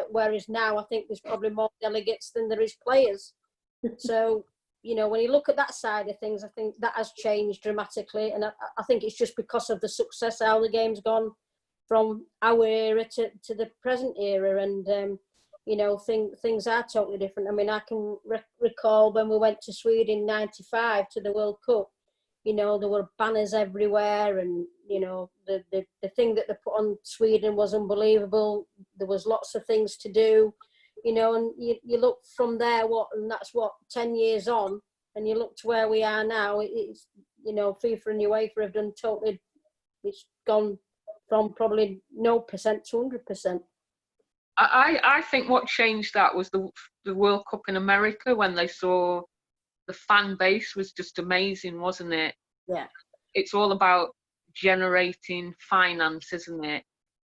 Speaker 3: Whereas now, I think there's probably more delegates than there is players. So, you know, when you look at that side of things, I think that has changed dramatically. And I think it's just because of the success, how the game's gone from our era to the present era. And, you know, things are totally different. I mean, I can recall when we went to Sweden in '95 to the World Cup, you know, there were banners everywhere, and, you know, the thing that they put on Sweden was unbelievable. There was lots of things to do, you know, and you look from there, and that's 10 years on, and you look to where we are now, it's, you know, FIFA and UEFA have done totally, it's gone from probably 0% to 100%.
Speaker 5: I think what changed that was the World Cup in America, when they saw the fan base was just amazing, wasn't it?
Speaker 3: Yeah.
Speaker 5: It's all about generating finance, isn't it?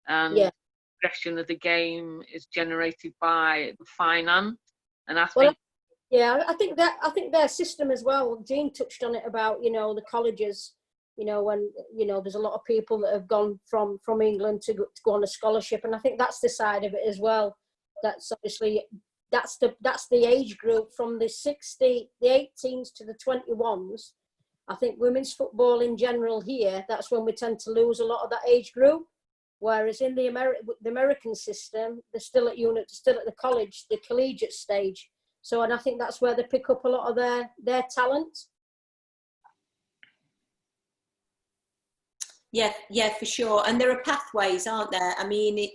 Speaker 5: And the progression of the game is generated by the finance. And I think
Speaker 3: I think their system as well, Jean touched on it about, you know, the colleges, you know, when, you know, there's a lot of people that have gone from England to go on a scholarship, and I think that's the side of it as well. That's obviously that's the age group from the 18s to the 21s. I think women's football in general here, that's when we tend to lose a lot of that age group. Whereas in the American system, they're still at the college, the collegiate stage. So, and I think that's where they pick up a lot of their talent.
Speaker 2: Yeah, for sure. And there are pathways, aren't there? I mean,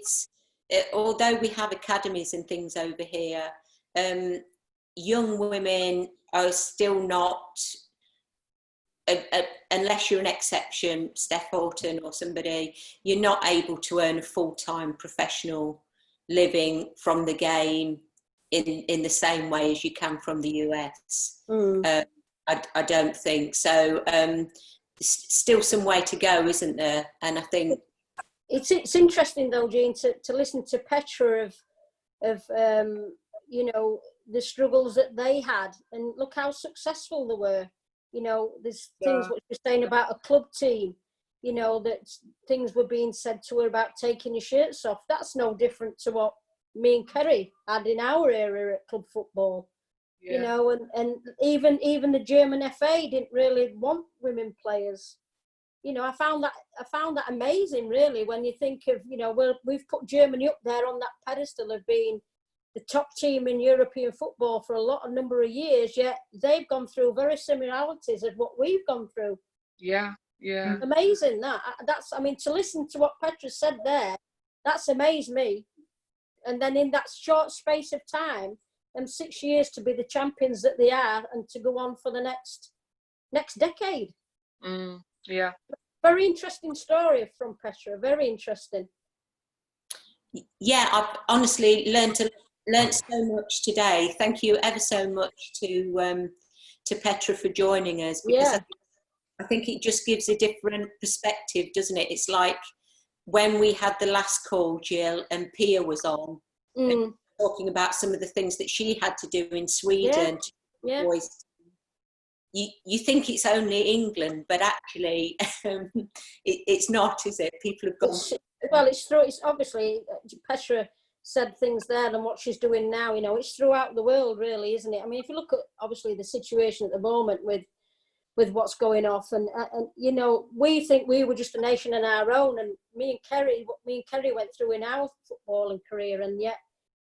Speaker 2: although we have academies and things over here, young women are still not, unless you're an exception, Steph Horton or somebody, you're not able to earn a full-time professional living from the game in the same way as you can from the US. I don't think so. Still some way to go, isn't there? And I think
Speaker 3: it's interesting though, Jean, to listen to Petra of you know, the struggles that they had, and look how successful they were. You know, there's things what you're saying about a club team, you know, that things were being said to her about taking your shirts off. That's no different to what me and Kerry had in our era at club football. You know, and even the German FA didn't really want women players. You know, I found that amazing, really, when you think of, you know, we've put Germany up there on that pedestal of being the top team in European football for a number of years, yet they've gone through very similarities of what we've gone through.
Speaker 5: Yeah.
Speaker 3: Amazing I mean, to listen to what Petra said there, that's amazed me. And then in that short space of time, and 6 years to be the champions that they are, and to go on for the next decade.
Speaker 5: Yeah.
Speaker 3: Very interesting story from Petra. Very interesting.
Speaker 2: Yeah, I've honestly learned so much today. Thank you ever so much to Petra for joining us, because I think it just gives a different perspective, doesn't it? It's like when we had the last call, Jill, and Pia was on. Talking about some of the things that she had to do in Sweden. you think it's only England, but actually it's not, is it? People have gone.
Speaker 3: It's obviously, Petra said things there, and what she's doing now, you know, it's throughout the world, really, isn't it? I mean, if you look at obviously the situation at the moment with what's going off, and you know, we think we were just a nation on our own, and what me and Kerry went through in our footballing career, and yet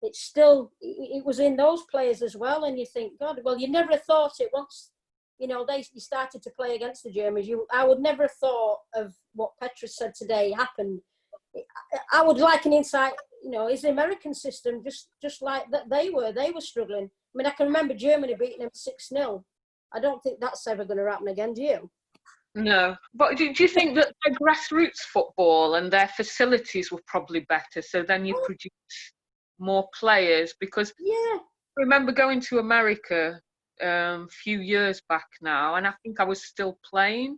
Speaker 3: it's still, it was in those players as well, and you think, God, well, you never thought it once, you know, you started to play against the Germans. I would never have thought of what Petra said today happened. I would like an insight, you know, is the American system just like that? They were struggling. I mean, I can remember Germany beating them 6-0. I don't think that's ever going to happen again, do you?
Speaker 5: No. But do you think that their grassroots football and their facilities were probably better, so then you produce more players? Because I remember going to America a few years back now, and I think I was still playing,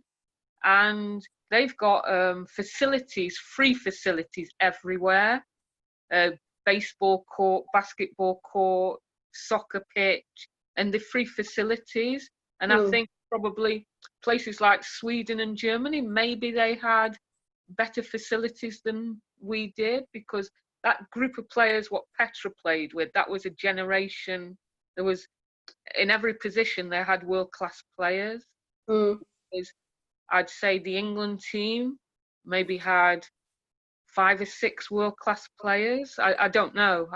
Speaker 5: and they've got facilities, free facilities everywhere. Baseball court, basketball court, soccer pitch, and the free facilities. And I think probably places like Sweden and Germany, maybe they had better facilities than we did, because that group of players, what Petra played with, that was a generation. There was, in every position, they had world-class players. I'd say the England team maybe had 5 or 6 world-class players. I don't know.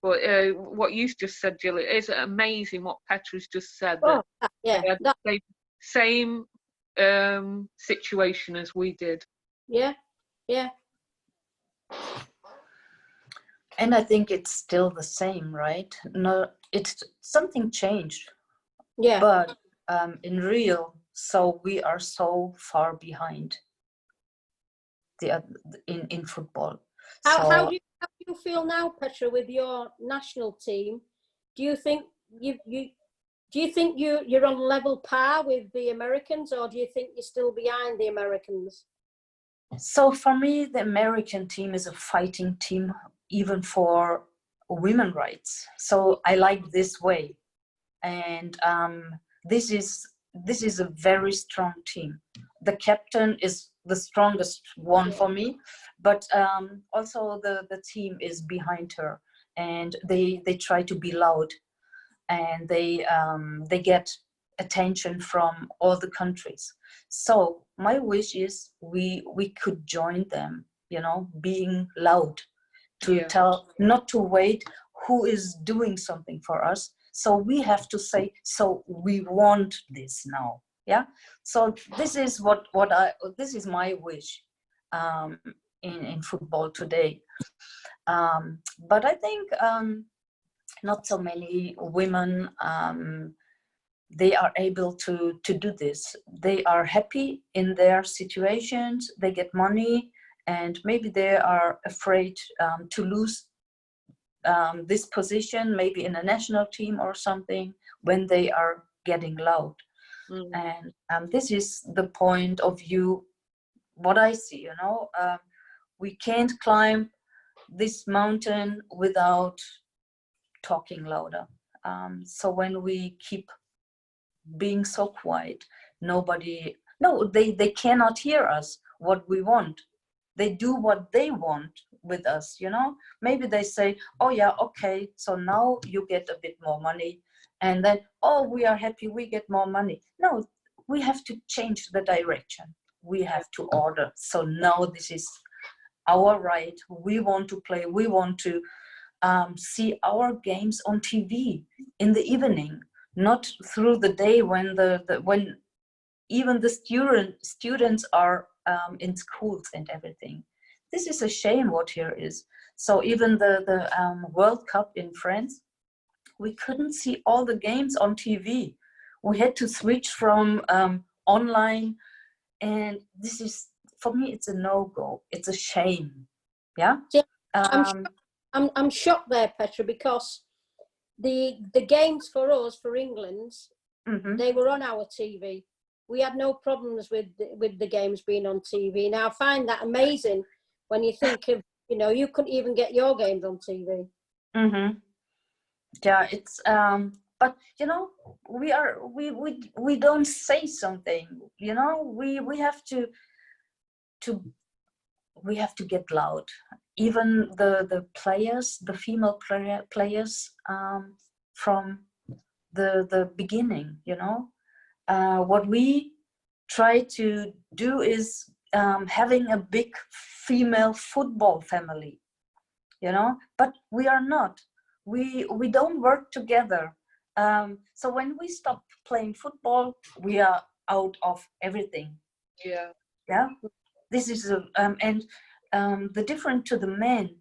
Speaker 5: But what you just said, Jill, it is amazing what Petra's just said. They had the same situation as we did.
Speaker 3: Yeah.
Speaker 4: And I think it's still the same, right? No, it's something changed.
Speaker 3: Yeah.
Speaker 4: But in real, so we are so far behind in football.
Speaker 3: How do you feel now, Petra, with your national team? Do you think you're on level par with the Americans, or do you think you're still behind the Americans?
Speaker 4: So for me, the American team is a fighting team, even for women's rights. So I like this way, and this is a very strong team. The captain is the strongest one for me, but also the team is behind her, and they try to be loud, and they get attention from all the countries. So my wish is we could join them, you know, being loud, to tell, not to wait who is doing something for us. So we have to say, so we want this now. Yeah. So this is this is my wish in football today. But I think not so many women, they are able to do this. They are happy in their situations, they get money, and maybe they are afraid to lose this position, maybe in a national team or something, when they are getting loud. And this is the point of view, what I see, you know. We can't climb this mountain without talking louder. So when we keep being so quiet, they cannot hear us, what we want. They do what they want with us, you know. Maybe they say, oh yeah, okay, so now you get a bit more money, and then, oh, we are happy, we get more money. No, we have to change the direction. We have to order. So now this is our right. We want to play. We want to see our games on TV in the evening, not through the day when when even the students are in schools and everything. This is a shame what here is. So even the World Cup in France, we couldn't see all the games on TV. We had to switch from online, and this is, for me, it's a no-go. It's a shame. Yeah.
Speaker 3: I'm shocked there, Petra, because the games for us, for England, they were on our TV. We had no problems with the games being on TV. Now I find that amazing when you think of, you know, you couldn't even get your games on TV.
Speaker 4: Yeah, it's but you know, we don't say something, you know, we have to we have to get loud. Even the players, the female players, from the beginning, you know, what we try to do is having a big female football family, you know, but we are not. We don't work together. So when we stop playing football, we are out of everything. Yeah. This is and the different to the men.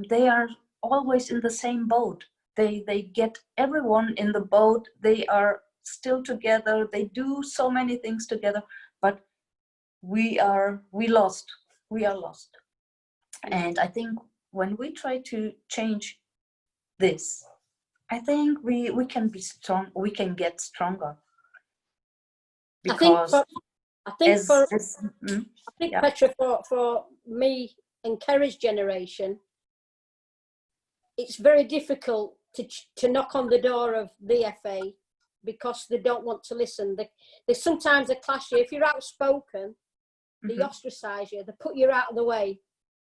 Speaker 4: They are always in the same boat. They get everyone in the boat. They are still together. They do so many things together. But we lost. We are lost. And I think when we try to change this, I think we can be strong. We can get stronger. Because
Speaker 3: I think Petra, for me and Kerry's generation, it's very difficult to knock on the door of the FA because they don't want to listen. They sometimes they clash you. If you're outspoken, they ostracize you. They put you out of the way.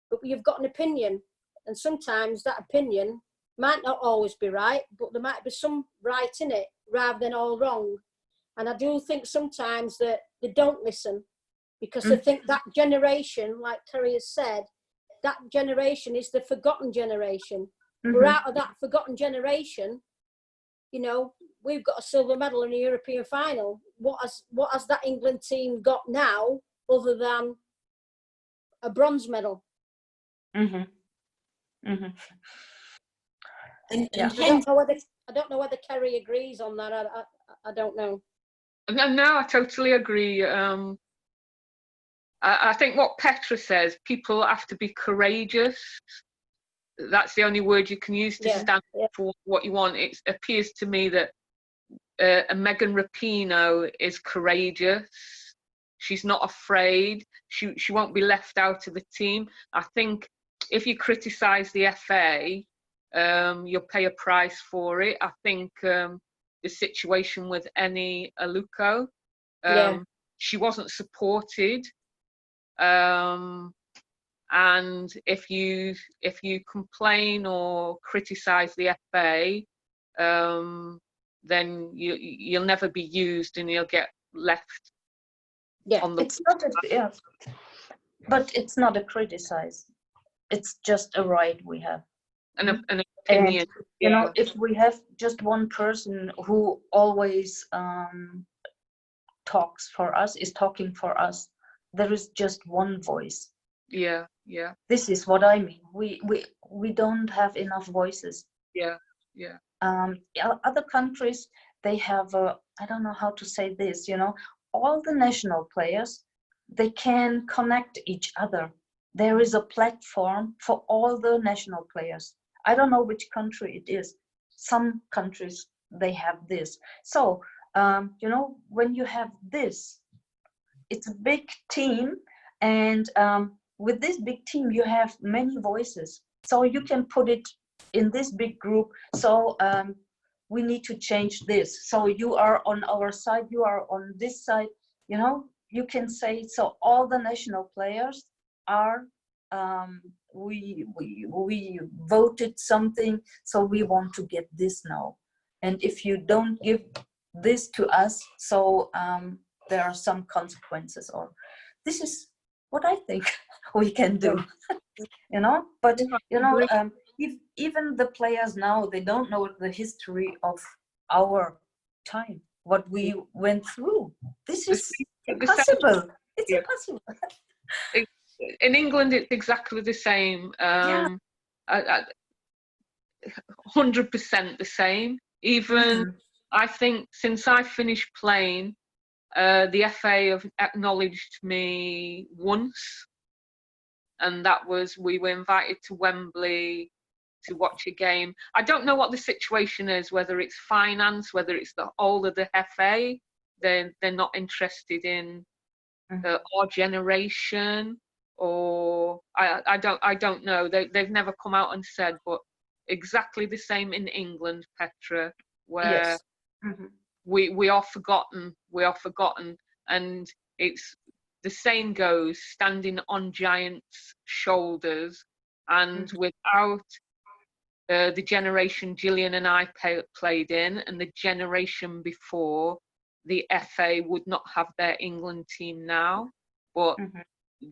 Speaker 3: But you've got an opinion, and sometimes that opinion might not always be right, but there might be some right in it rather than all wrong. And I do think sometimes that they don't listen because they think that generation, like Kerry has said, that generation is the forgotten generation. We're out of that forgotten generation. You know, we've got a silver medal in a European final. What has that England team got now other than a bronze medal?
Speaker 2: And
Speaker 3: I don't know whether Kerry agrees on that. I don't know.
Speaker 5: No, I totally agree. I think what Petra says, people have to be courageous. That's the only word you can use to stand for what you want. It appears to me that Megan Rapinoe is courageous. She's not afraid. She won't be left out of the team. I think if you criticise the FA, you'll pay a price for it. I think the situation with Eni Aluko, she wasn't supported. And if you complain or criticise the FA, then you'll never be used and you'll get left. On the
Speaker 4: but it's not a criticize. It's just a right we have.
Speaker 5: An opinion.
Speaker 4: And, you know, if we have just one person who always talks for us, is talking for us, there is just one voice.
Speaker 5: Yeah.
Speaker 4: This is what I mean. We don't have enough voices.
Speaker 5: Yeah.
Speaker 4: Other countries, they have I don't know how to say this, you know, all the national players, they can connect each other. There is a platform for all the national players. I don't know which country it is. Some countries, they have this. So, you know, when you have this, it's a big team, and with this big team, you have many voices. So you can put it in this big group. So we need to change this. So you are on our side, you are on this side. You know, you can say, so all the national players are, we voted something, so we want to get this now. And if you don't give this to us, so there are some consequences, or this is what I think we can do. You know, but you know, if even the players now, they don't know the history of our time, what we went through. This is impossible. It's impossible.
Speaker 5: In England, it's exactly the same. 100% the same. Even I think since I finished playing, the FA have acknowledged me once, and that was we were invited to Wembley to watch a game. I don't know what the situation is, whether it's finance, whether it's the whole of the FA. They're not interested in our generation, or I don't know. They've never come out and said, but exactly the same in England, Petra, where
Speaker 4: Mhm.
Speaker 5: We are forgotten. We are forgotten, and it's the saying goes, standing on giants' shoulders, and without the generation Gillian and I played in, and the generation before, the FA would not have their England team now. But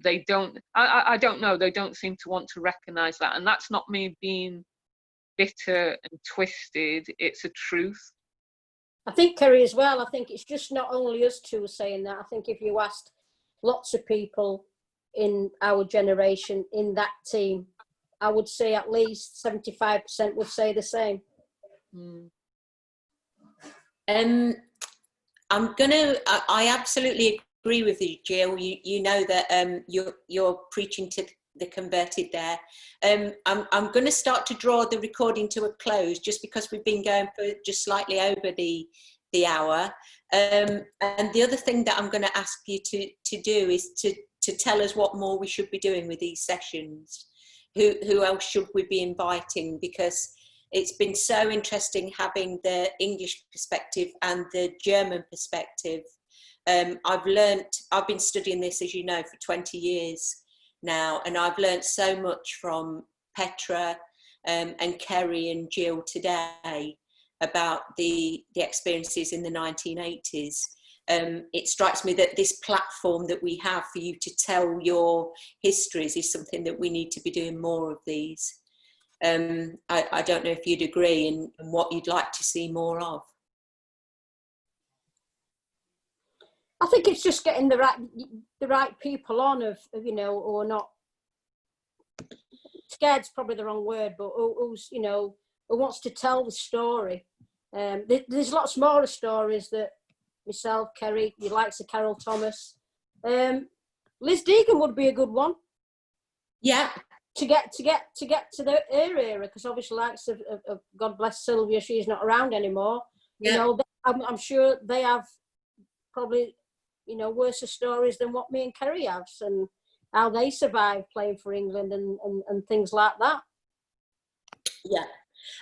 Speaker 5: they don't. I don't know. They don't seem to want to recognise that, and that's not me being bitter and twisted. It's a truth.
Speaker 3: I think, Kerry, as well, I think it's just not only us two saying that. I think if you asked lots of people in our generation in that team, I would say at least 75% would say the same.
Speaker 2: I absolutely agree with you, Jill. You know that you're preaching to the converted there. I'm going to start to draw the recording to a close, just because we've been going for just slightly over the hour. And the other thing that I'm going to ask you to do is to tell us what more we should be doing with these sessions. Who else should we be inviting? Because it's been so interesting having the English perspective and the German perspective. I've been studying this, as you know, for 20 years now, and I've learnt so much from Petra and Kerry and Jill today about the experiences in the 1980s. It strikes me that this platform that we have for you to tell your histories is something that we need to be doing more of these. I don't know if you'd agree, and what you'd like to see more of.
Speaker 3: I think it's just getting the right people on of you know, who are not scared's probably the wrong word, but who's, you know, who wants to tell the story. There's lots more stories that myself, Kerry, the likes of Carol Thomas, Liz Deegan would be a good one.
Speaker 2: Yeah.
Speaker 3: To get to the era, because obviously likes of God bless Sylvia, she's not around anymore.
Speaker 2: Yeah.
Speaker 3: You know, I'm sure they have probably, you know, worse stories than what me and Kerry have, and how they survived playing for England and things like that.
Speaker 2: Yeah,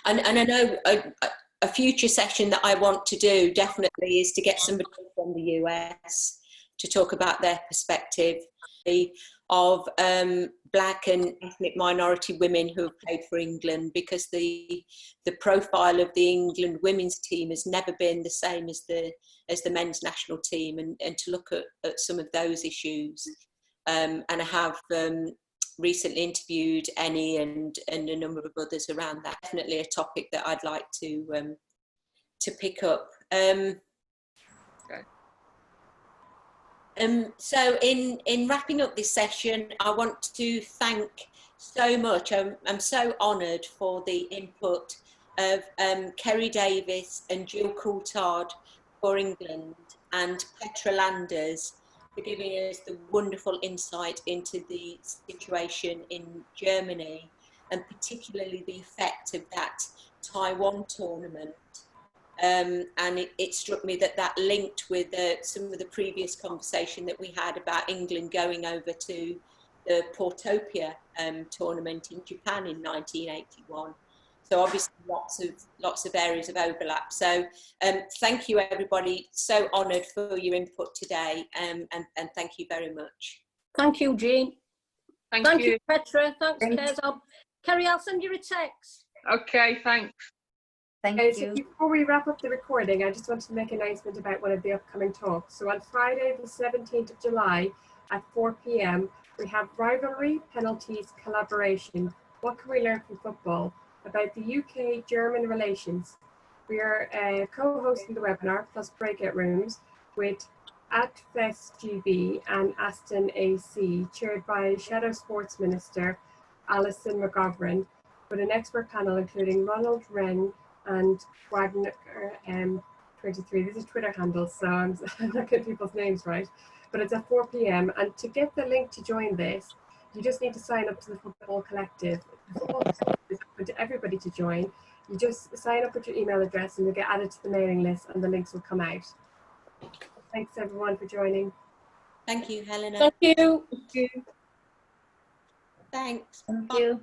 Speaker 2: and I know a future session that I want to do definitely is to get somebody from the US to talk about their perspective of black and ethnic minority women who have played for England, because the profile of the England women's team has never been the same as the men's national team, and to look at some of those issues. And I have recently interviewed Annie and a number of others around that. Definitely a topic that I'd like to pick up. So in wrapping up this session, I want to thank so much. I'm so honoured for the input of Kerry Davis and Jill Coulthard for England, and Petra Landers for giving us the wonderful insight into the situation in Germany, and particularly the effect of that Taiwan tournament. And it struck me that linked with some of the previous conversation that we had about England going over to the Portopia tournament in Japan in 1981. So obviously lots of areas of overlap. So thank you, everybody. So honoured for your input today, and thank you very much.
Speaker 3: Thank you, Jean.
Speaker 5: Thank you,
Speaker 3: Petra. Thanks, Kez. Kerry, I'll send you a text.
Speaker 5: Okay, thanks.
Speaker 4: Thank
Speaker 1: So
Speaker 4: you.
Speaker 1: before we wrap up the recording, I just wanted to make an announcement about one of the upcoming talks. So on Friday, the 17th of July at 4 p.m, we have Rivalry, Penalties, Collaboration. What can we learn from football? About the UK-German relations. We are co-hosting the webinar, plus breakout rooms, with @FestGB and Aston AC, chaired by Shadow Sports Minister Alison McGovern, with an expert panel including Ronald Wren and Wagner 23. This is Twitter handles, so I'm not getting people's names right. But it's at 4 p.m. And to get the link to join this, you just need to sign up to the Football Collective. The Football Collective is open to everybody to join. You just sign up with your email address and you'll get added to the mailing list, and the links will come out. Thanks everyone for joining.
Speaker 2: Thank you, Helena.
Speaker 3: Thank you.
Speaker 2: Thanks.
Speaker 4: Thank
Speaker 2: Bye.
Speaker 4: you.